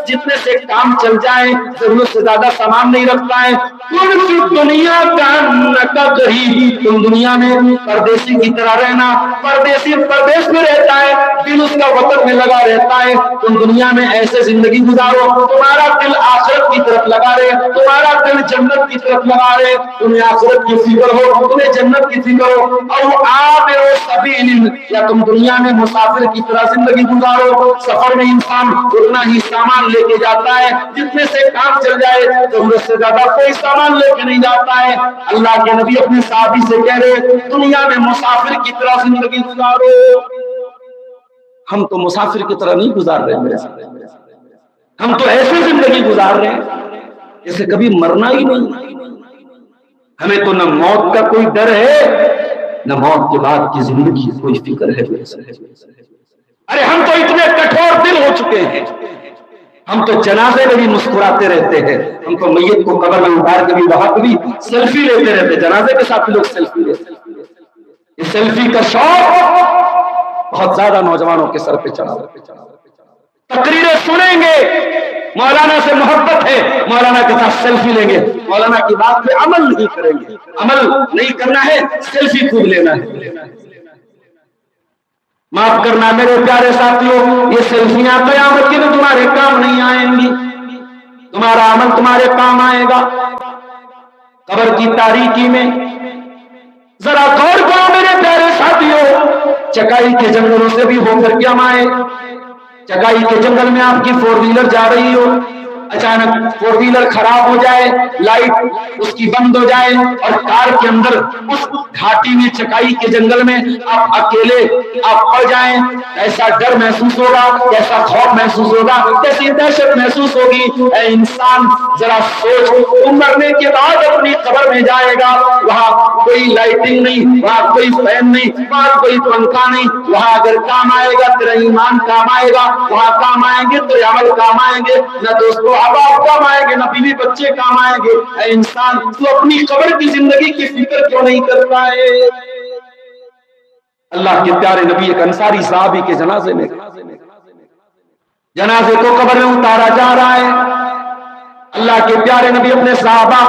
جتنے سے کام چل جائے, ضرورت سے زیادہ سامان نہیں رکھتا ہے. کن فی الدنیا کأنک غریب, تم دنیا میں پردیسی کی طرح رہنا. پردیسی پردیس میں رہتا ہے, دل اس کا وطن میں لگا رہتا ہے. تم دنیا میں ایسے زندگی گزارو تمہارا دل آخرت کی طرف لگا رہے, تمہارا دل جنت کی طرف لگا رہے. تمہیں آخرت کی فکر ہو, تمہیں جنت کی فکر ہو. او عابر سبیل, یا تم دنیا میں مسافر کی طرح زندگی گزارو. سفر میں انسان اتنا ہی سامان لے کے جاتا ہے جتنے سے کام چل جائے, ضرورت سے زیادہ کوئی سامان لے کے نہیں جاتا ہے. اللہ کے نبی اپنے صحابی سے کہہ رہے دنیا میں مسافر کی طرح زندگی گزارو. ہم تو مسافر کی طرح نہیں گزار رہے میرے ساتھ, ہم تو ایسے زندگی گزار رہے ہیں جیسے کبھی مرنا ہی نہیں. ہمیں تو نہ موت کا کوئی ڈر ہے, نہ موت کے بعد کی زندگی کوئی فکر ہے. ارے ہم تو اتنے کٹھور دل ہو چکے ہیں، ہم تو جنازے میں بھی مسکراتے رہتے ہیں، ہم تو میت کو قبر میں اتار کے بھی وہاں بھی سیلفی لیتے رہتے ہیں، جنازے کے ساتھ لوگ سیلفی لیتے ہیں۔ یہ سیلفی کا شوق بہت زیادہ نوجوانوں کے سر پہ چڑھا۔ تقریریں سنیں گے، مولانا سے محبت ہے، مولانا کے ساتھ سیلفی لیں گے، مولانا کی بات پہ عمل نہیں کریں گے، عمل نہیں کرنا ہے، سیلفی خوب لینا ہے۔ معاف کرنا میرے پیارے ساتھیوں، یہ سیلفیاں قیامت کے دن تمہارے کام نہیں آئیں گی، تمہارا عمل تمہارے کام آئے گا۔ قبر کی تاریکی میں ذرا غور کرو میرے پیارے ساتھیوں، چکائی کے جنگلوں سے بھی ہو کر کے ہم آئے، چکائی کے جنگل میں آپ کی 4 ویلر جا رہی ہو، اچانک 4 ویلر خراب ہو جائے، لائٹ اس کی بند ہو جائے اور کار کے اندر اس گھاٹی میں چکائی کے جنگل میں آپ اکیلے آپ پڑ جائیں، ایسا ڈر محسوس ہوگا، کیسا خوف محسوس ہوگا، کیسی دہشت محسوس ہوگی۔ اے انسان ذرا سوچ، تو مرنے کے بعد اپنی قبر میں جائے گا، وہاں کوئی لائٹنگ نہیں، وہاں کوئی فین نہیں، وہاں کوئی پنکھا نہیں، وہاں اگر کام آئے گا تیرا ایمان کام آئے گا، وہاں کام آئیں گے تو عمل کام آئیں گے، نہ دوستوں احباب کام آئیں گے، نہ بیوی بچے کام آئیں گے۔ اے انسان تو اپنی قبر کی زندگی کی فکر کیوں نہیں کرتا ہے؟ اللہ کے پیارے نبی ایک انصاری صحابی کے جنازے میں، جنازے کو قبر میں اتارا جا رہا ہے، اللہ کے پیارے نبی اپنے صحابہ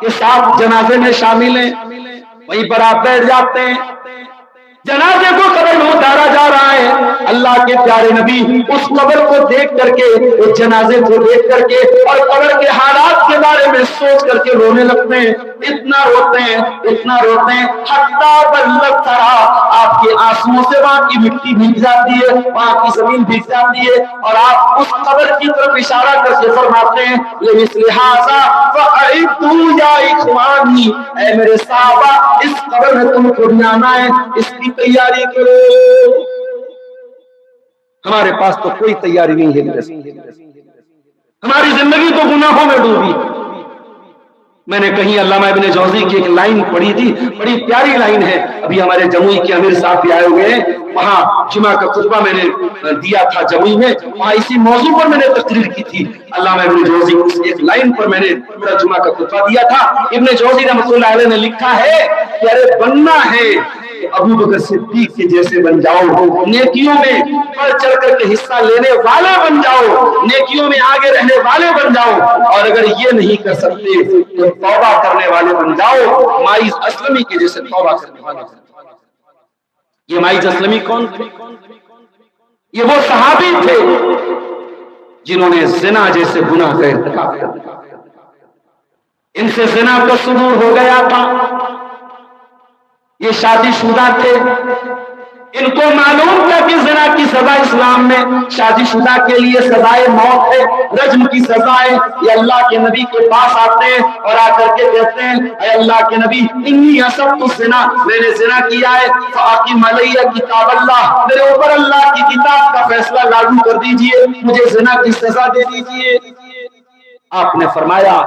کے ساتھ جنازے میں شامل ہیں، وہیں پر آپ بیٹھ جاتے ہیں، جنازے کو قبر میں اتارا جا رہا ہے، اللہ کے پیارے نبی اس قبر کو دیکھ کر کے، اس جنازے کو دیکھ کر کے اور قبر کے حالات کے بارے میں سوچ کر کے رونے لگتے ہیں، اتنا روتے ہیں، اتنا روتے ہیں، حتیٰ بلغ ترا، آپ کے آنسوؤں سے وہاں کی مٹی بھیگ جاتی ہے، وہاں کی زمین بھیگ جاتی ہے، اور آپ اس قبر کی طرف اشارہ کر کے فرماتے ہیں لمثل ھذا فاعدوا یا اخوانی، اے میرے صحابہ اس قبر میں تم کو بھی آنا ہے، اس کی تیاری کرو۔ ہمارے پاس تو کوئی تیاری نہیں ہے، ہماری زندگی تو گناہوں میں ڈوبی۔ میں نے کہیں علامہ ابن جوزی کی ایک لائن پڑھی تھی، بڑی پیاری لائن ہے، ابھی ہمارے جموئی کے امیر صاحب بھی آئے ہوئے ہیں، وہاں جمعہ کا خطبہ میں نے دیا تھا جموئی میں، وہاں اسی موضوع پر میں نے تقریر کی تھی، علامہ ابن جوزی کی ایک لائن پر میں نے پورا جمعہ کا خطبہ دیا تھا۔ ابن جوزی رحمۃ اللہ علیہ نے لکھا ہے کہ ارے بننا ہے ابو بکر صدیق کے جیسے بن جاؤ، نیکیوں میں بڑھ چڑھ کر کے حصہ لینے والے بن جاؤ، نیکیوں میں آگے رہنے والے بن جاؤ، اور اگر یہ نہیں کر سکتے تو توبہ کرنے والے بن جاؤ، مائز اسلمی کے جیسے توبہ کرنے والے۔ یہ مائز اسلمی کون تھے؟ یہ وہ صحابی تھے جنہوں نے زنا جیسے گناہ کا ارتکاب کر دیا، ان سے زنا کا صدور ہو گیا تھا، یہ شادی شدہ تھے، ان کو معلوم تھا کہ زنا کی سزا اسلام میں شادی شدہ کے لیے سزائے موت ہے، رجم کی سزا ہے۔ یہ اللہ کے نبی کے پاس آتے ہیں اور آ کر کے کہتے ہیں اے اللہ کے نبی انی اصبت الزنا، میں نے زنا کیا ہے، فاقم علی کتاب اللہ، میرے اوپر اللہ کی کتاب کا فیصلہ لاگو کر دیجئے، مجھے زنا کی سزا دے دیجئے۔ آپ نے فرمایا،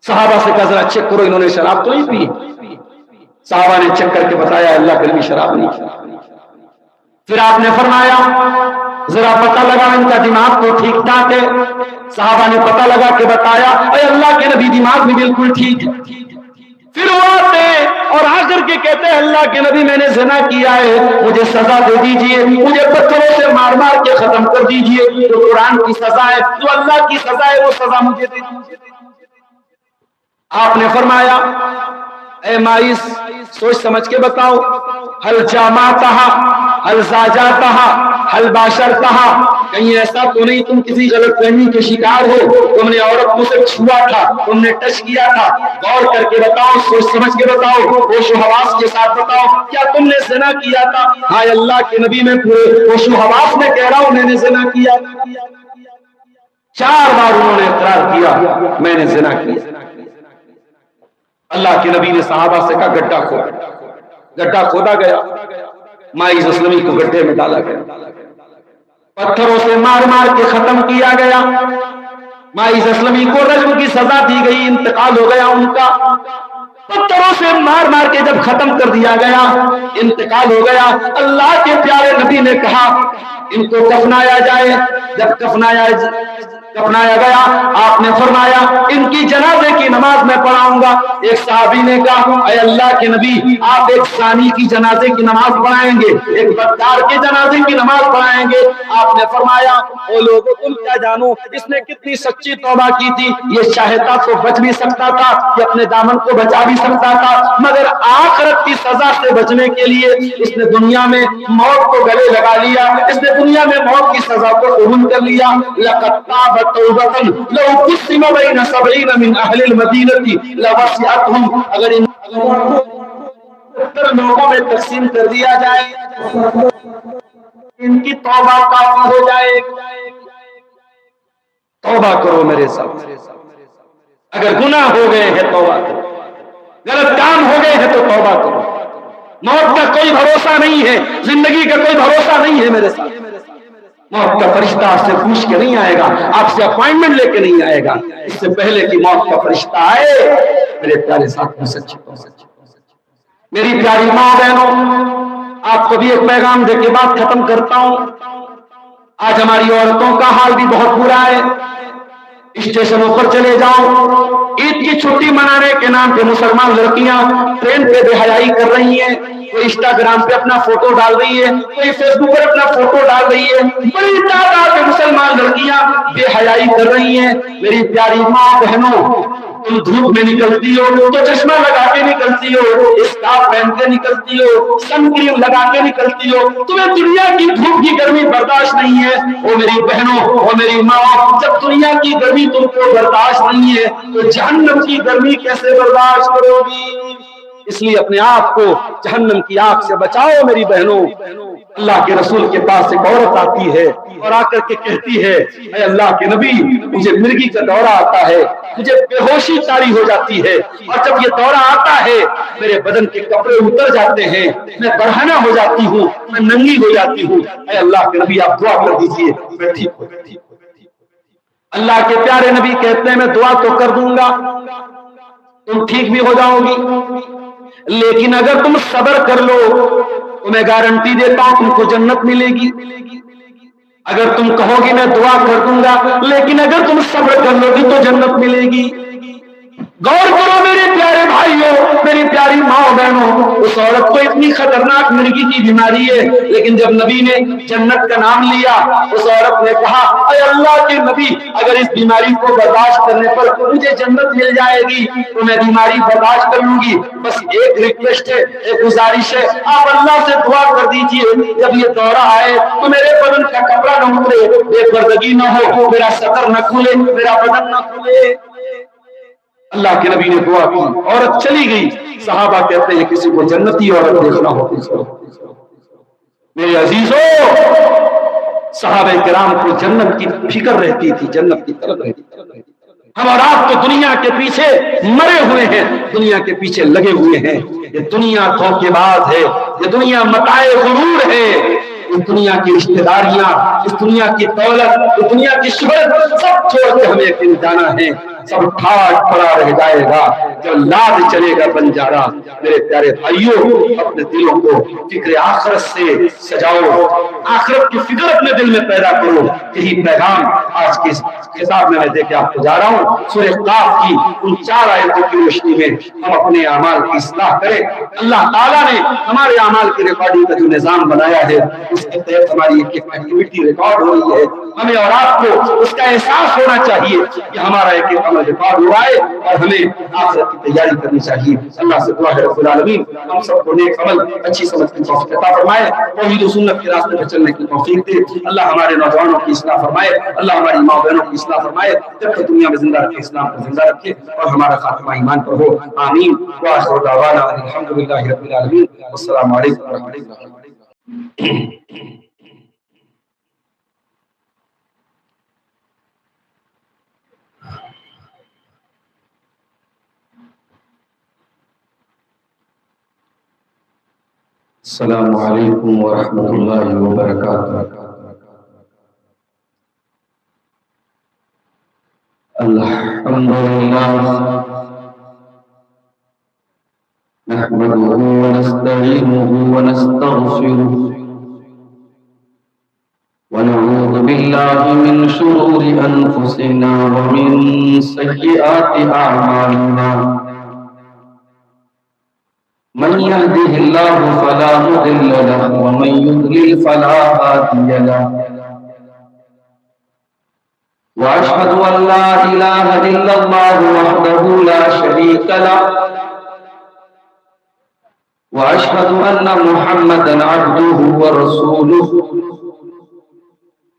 صحابہ سے کہا ذرا چیک کرو انہوں نے شراب تو نہیں پی؟ صحابہ نے چیک کر کے بتایا اللہ کے نبی شراب نہیں پی۔ پھر آپ نے فرمایا ذرا پتہ لگا ان کا دماغ تو ٹھیک ٹھاک ہے، صحابہ نے پتہ لگا کے بتایا اے اللہ کے نبی دماغ بھی بالکل ٹھیک ہے۔ پھر وہ آتے اور آ کر کے کہتے ہیں اللہ کے نبی میں نے زنا کیا ہے، مجھے سزا دے دیجئے، مجھے پتھروں سے مار مار کے ختم کر دیجئے، جو قرآن کی سزا ہے، جو اللہ کی سزا ہے، وہ سزا مجھے دے دیجئے۔ آپ نے فرمایا اے مائز سوچ سمجھ کے بتاؤ، حل جامعتہا حل زاجاتہا حل باشرتہا، کہیں ایسا تو نہیں تم کسی غلط فہمی کے شکار ہو، تم نے عورت کو سے چھوا تھا، تم نے ٹچ کیا تھا، غور کر کے بتاؤ، سوچ سمجھ کے بتاؤ، ہوش و حواس کے ساتھ بتاؤ، کیا تم نے زنا کیا تھا؟ ہائے اللہ کے نبی میں پورے ہوش و حواس میں کہہ رہا ہوں میں نے زنا کیا۔ 4 بار انہوں نے اقرار کیا میں نے زنا کیا۔ اللہ کے نبی نے صحابہ سے کہا گڈھا کھودا، گڈھا کھودا گیا، مائز اسلمی کو گڈھے میں ڈالا گیا، پتھروں سے مار مار کے ختم کیا گیا، مائز اسلمی کو رجم کی سزا دی گئی، انتقال ہو گیا ان کا۔ پتھروں سے مار مار کے جب ختم کر دیا گیا، انتقال ہو گیا، اللہ کے پیارے نبی نے کہا ان کو کفنایا جائے۔ جب کفنایا گیا، آپ نے فرمایا ان کی جنازے کی نماز میں پڑھاؤں گا۔ ایک صحابی نے کہا اے اللہ کے نبی، آپ ایک زانی کی جنازے کی نماز پڑھائیں گے، ایک بدکار کے جنازے کی نماز پڑھائیں گے؟ آپ نے فرمایا او لوگوں تم کیا جانو اس نے کتنی سچی توبہ کی تھی، یہ چاہتا تو بچ بھی سکتا تھا، یہ اپنے دامن کو بچا بھی سکتا تھا، مگر آخرت کی سزا سے بچنے کے لیے اس نے دنیا میں موت کو گلے لگا لیا، اس نے دنیا میں موت کی سزا کو قبول کر لیا۔ لقد تاب توبۃ لو قسم بین 70 من اہل المدینہ لوسعتهم، اگر ان لوگوں میں تقسیم کر دیا جائے ان کی توبہ کافی ہو جائے۔ توبہ کرو میرے ساتھ، اگر گناہ ہو گئے ہیں توبہ کرو، غلط کام ہو گئے ہیں تو توبہ کرو۔ موت کا کوئی بھروسہ نہیں ہے، زندگی کا کوئی بھروسہ نہیں ہے میرے ساتھ۔ موت کا فرشتہ آپ سے پوچھ کے نہیں آئے گا، آپ سے اپوائنٹمنٹ لے کے نہیں آئے گا، اس سے پہلے کہ موت کا فرشتہ آئے میرے پیارے ساتھ سچی میری پیاری ماں بہنوں، آپ کو بھی ایک پیغام دے کے بات ختم کرتا ہوں۔ آج ہماری عورتوں کا حال بھی بہت برا ہے۔ اسٹیشنوں پر چلے جاؤ، عید کی چھٹی منانے کے نام پہ مسلمان لڑکیاں ٹرین پہ بے حیائی کر رہی ہیں، کوئی انسٹاگرام پہ اپنا فوٹو ڈال رہی ہے، کوئی فیس بک پر اپنا فوٹو ڈال رہی ہے، بڑی تعداد میں مسلمان لڑکیاں بے حیائی کر رہی ہیں۔ میری پیاری ماں بہنوں، تم دھوپ میں نکلتی ہو تو چشمہ لگا کے نکلتی ہو، اسکارف پہن کے نکلتی ہو، سن کریم لگا کے نکلتی ہو، تمہیں دنیا کی دھوپ کی گرمی برداشت نہیں ہے۔ او میری بہنوں، او میری ماں، جب دنیا کی گرمی تم کو برداشت نہیں ہے تو جہنم کی گرمی کیسے برداشت کرو گی؟ اس لیے اپنے آپ کو جہنم کی آگ سے بچاؤ میری بہنوں۔ اللہ کے رسول کے پاس ایک عورت آتی ہے اور آ کر کے کہتی ہے اے اللہ کے نبی، مجھے مرگی کا دورہ آتا ہے، مجھے بے ہوشی طاری ہو جاتی ہے، اور جب یہ دورہ آتا ہے میرے بدن کے کپڑے اتر جاتے ہیں، میں برہنہ ہو جاتی ہوں، میں ننگی ہو جاتی ہوں، اے اللہ کے نبی آپ دعا کر دیجئے میں ٹھیک ہو۔ اللہ کے پیارے نبی کہتے ہیں میں دعا تو کر دوں گا، تم ٹھیک بھی ہو جاؤ گی، لیکن اگر تم صبر کر لو تو میں گارنٹی دیتا ہوں تم کو جنت ملے گی۔ اگر تم کہو گی میں دعا کر دوں گا لیکن اگر تم صبر کر لو گی تو جنت ملے گی۔ غور کرو میرے پیارے بھائیوں، میری پیاری ماں بہنوں، اس عورت کو اتنی خطرناک مرگی کی بیماری ہے، لیکن جب نبی نے جنت کا نام لیا اس عورت نے کہا اے اللہ کے نبی، اگر اس بیماری کو برداشت کرنے پر مجھے جنت مل جائے گی تو میں بیماری برداشت کر لوں گی، بس ایک ریکویسٹ ہے، ایک گزارش ہے، آپ اللہ سے دعا کر دیجئے جب یہ دورہ آئے تو میرے بدن کا کپڑا نہ اترے، بے پردگی نہ ہو، میرا سطر نہ کھلے، میرا بدن نہ کھلے۔ اللہ کے نبی نے دعا کی، عورت چلی گئی۔ صحابہ کہتے ہیں کسی کو جنتی عورت دیکھنا ہو میرے عزیزوں، صحابہ کرام کو جنت کی فکر رہتی تھی، جنت کی طلب رہتی تھی۔ ہم اور آپ تو دنیا کے پیچھے مرے ہوئے ہیں، دنیا کے پیچھے لگے ہوئے ہیں۔ یہ دنیا دھوکے باز ہے، یہ دنیا متاع غرور ہے، اس دنیا کی رشتہ داریاں، اس دنیا کی دولت، اس دنیا کی شہرت سب چھوڑ کے ہمیں ایک دن جانا ہے، سب ٹھاٹ پڑا رہ جائے گا، جب لاد چلے گا بنجارا۔ میرے پیارے بھائیوں، اپنے دلوں کو فکر آخرت سے سجاؤ، آخرت کی فکر اپنے دل میں پیدا کرو۔ یہی پیغام آج کی خطاب میں دے کے آپ کو جا رہا ہوں۔ سورہ قاف کی ان 4 آیتوں کی روشنی میں ہم اپنے اعمال کی اصلاح کریں۔ اللہ تعالیٰ نے ہمارے اعمال کی ریکارڈنگ کا جو نظام بنایا ہے اس کے تحت ہماری ایک ایکٹیویٹی ریکارڈ ہو رہی ہے، ہمیں اور آپ کو اس کا احساس ہونا چاہیے کہ ہمارا ایک ایک عمل ریکارڈ ہوا ہے اور ہمیں آخرت کی تیاری کرنی چاہیے۔ اللہ سے دعا ہے رب العالمین ہم سب کو نیک عمل، اچھی سمجھ کی توفیق عطا فرمائے، توحید و سنت کے راستے پر چلنے کی توفیق دے۔ اللہ ہمارے نوجوانوں کی اصلاح فرمائے، اللہ ہماری ماں بہنوں کی اصلاح فرمائے، جب تک دنیا میں زندہ رکھے اسلام کو زندہ رکھے اور ہمارا خاتمہ ایمان پر ہو، آمین۔ وآخر دعوانا الحمدللہ رب العالمین، السلام علیکم ورحمۃ اللہ۔ السلام علیکم ورحمۃ اللہ وبرکاتہ۔ الحمدللہ نحمده ونستعينه ونستغفره ونعوذ بالله من شرور أنفسنا ومن سيئات أعمالنا من يهده الله فلا مضل له ومن يضلل فلا هادي له وأشهد أن لا إله إلا الله وحده لا شريك له وأشهد أن محمدا عبده ورسوله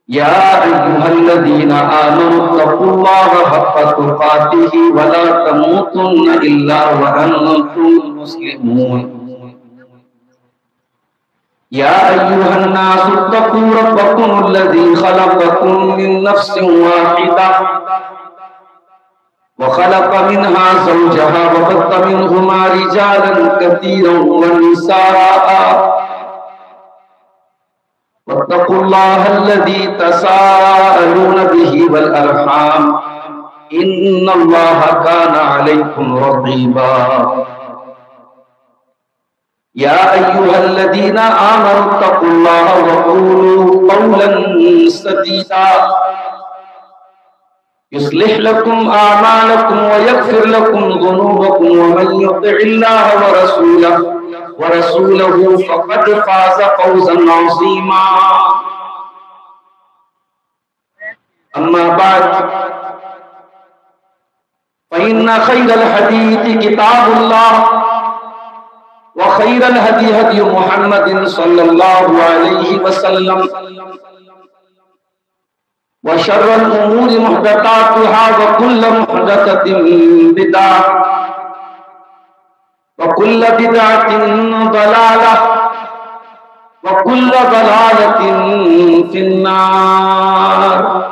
يا أيها الذين آمنوا اتقوا الله حق تقاته ولا تموتن إلا وأنتم مسلمون يا أيها الناس اتقوا ربكم الذي خلقكم من نفس واحدة وخلق منها زوجها وبث منهما رجالا كثيرا ونساء واتقوا الله الذي تساءلون به والأرحام إن الله كان عليكم رقيبا يا أيها الذين آمنوا اتقوا الله وقولوا قولا سديدا يصلح لكم أعمالكم ويغفر لكم ذنوبكم ومن يطع الله ورسوله فقد فاز فوزا عظيما أما بعد فإن خير الحديث كتاب الله وخير الهدي هدي محمد صلى الله عليه وسلم وشر الأمور محدثاتها وكل محدثة بدعة وكل بدعة ضلالة وكل ضلالة في النار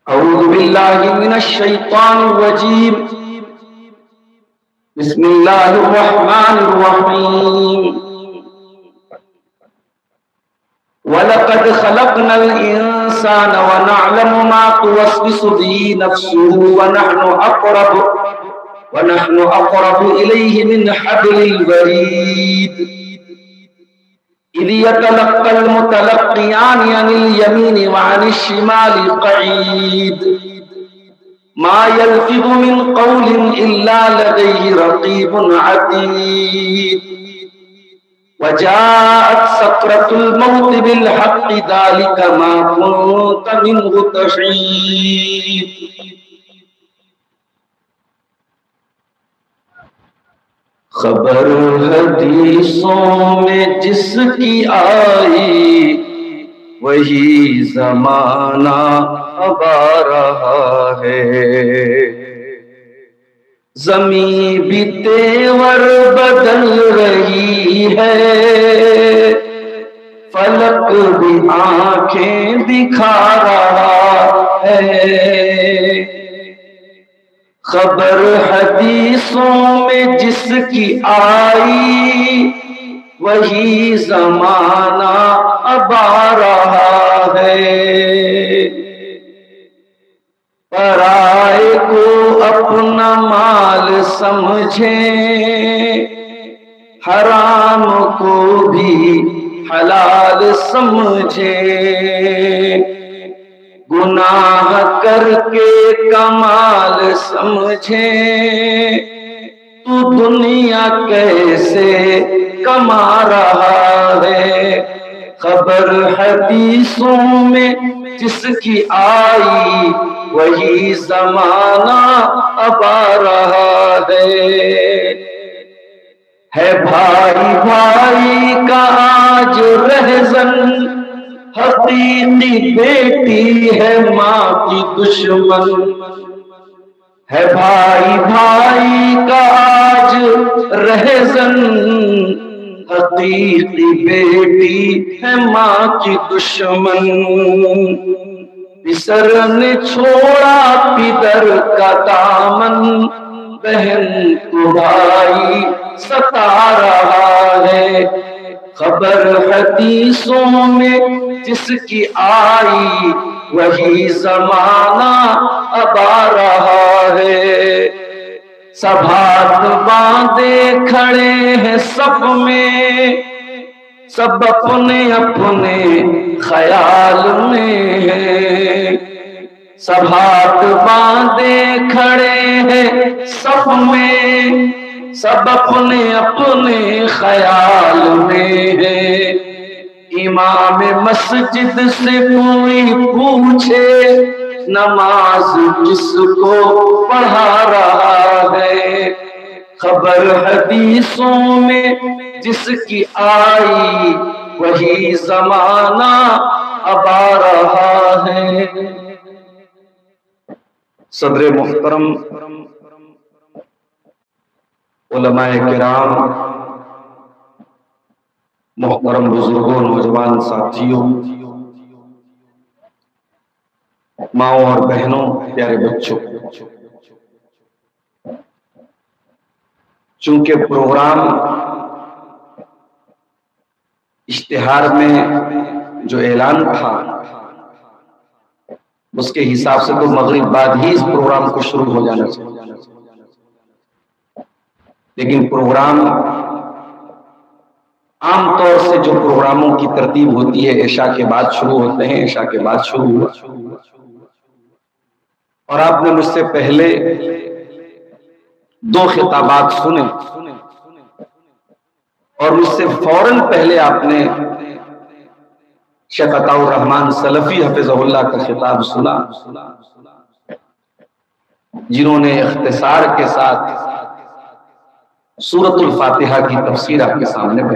أعوذ بالله من الشيطان الرجيم بسم الله الرحمن الرحيم وَلَقَدْ خَلَقْنَا الْإِنسَانَ وَنَعْلَمُ مَا تُوَسْوِسُ بِهِ نَفْسُهُ وَنَحْنُ أَقْرَبُ إِلَيْهِ مِنْ حَبْلِ الْوَرِيدِ إِذْ يَتَلَقَّى الْمُتَلَقِّيَانِ عَنِ الْيَمِينِ وَعَنِ الشِّمَالِ قَعِيدٌ مَا يَلْفِظُ مِنْ قَوْلٍ إِلَّا لَدَيْهِ رَقِيبٌ عَتِيدٌ وجاءت سكرة الموت بالحق ذلك ما كنت منه تحيد خبر حدیثوں میں جس کی آئی وہی زمانہ اب آ رہا ہے زمین بھی تیور بدل رہی ہے فلک بھی آنکھیں دکھا رہا ہے خبر حدیثوں میں جس کی آئی وہی زمانہ اب آ رہا ہے پرائے کو اپنا مال سمجھیں حرام کو بھی حلال سمجھیں گناہ کر کے کمال سمجھیں تو دنیا کیسے کما رہا ہے خبر حدیثوں میں جس کی آئی وہی زمانہ اب آ رہا ہے بھائی بھائی کا آج رہزن حقیقی بیٹی ہے ماں کی دشمن ہے بھائی بھائی کا آج رہزن حقیقی بیٹی ہے ماں کی دشمن پسر نے چھوڑا پدر کا دامن بہن کو بھائی ستا رہا ہے خبر حدیثوں میں جس کی آئی وہی زمانہ اب آ رہا ہے سب ہاتھ باندھے کھڑے ہیں صف میں، سب اپنے اپنے خیال میں ہیں، سب ہاتھ باندھے کھڑے ہیں صف میں، سب اپنے اپنے خیال میں ہیں۔ امام مسجد سے کوئی پوچھے نماز کس کو پڑھا رہا ہے، خبر حدیثوں میں جس کی آئی وہی زمانہ اب آ رہا ہے۔ صدر محترم، علماء کرام، محترم بزرگوں، نوجوان ساتھیوں، ماؤں اور بہنوں، پیارے بچوں، چونکہ پروگرام اشتہار میں جو اعلان تھا اس کے حساب سے تو مغرب بعد ہی اس پروگرام کو شروع ہو جانا چاہیے، لیکن پروگرام عام طور سے جو پروگراموں کی ترتیب ہوتی ہے عشاء کے بعد شروع ہوتے ہیں، عشاء کے بعد شروع ہوا، اور آپ نے مجھ سے پہلے 2 خطابات سنے، اور اس سے فوراً پہلے آپ نے شیخ عطاء الرحمن سلفی حفظہ اللہ کا خطاب سنا، جنہوں نے اختصار کے ساتھ سورۃ الفاتحہ کی تفسیر آپ کے سامنے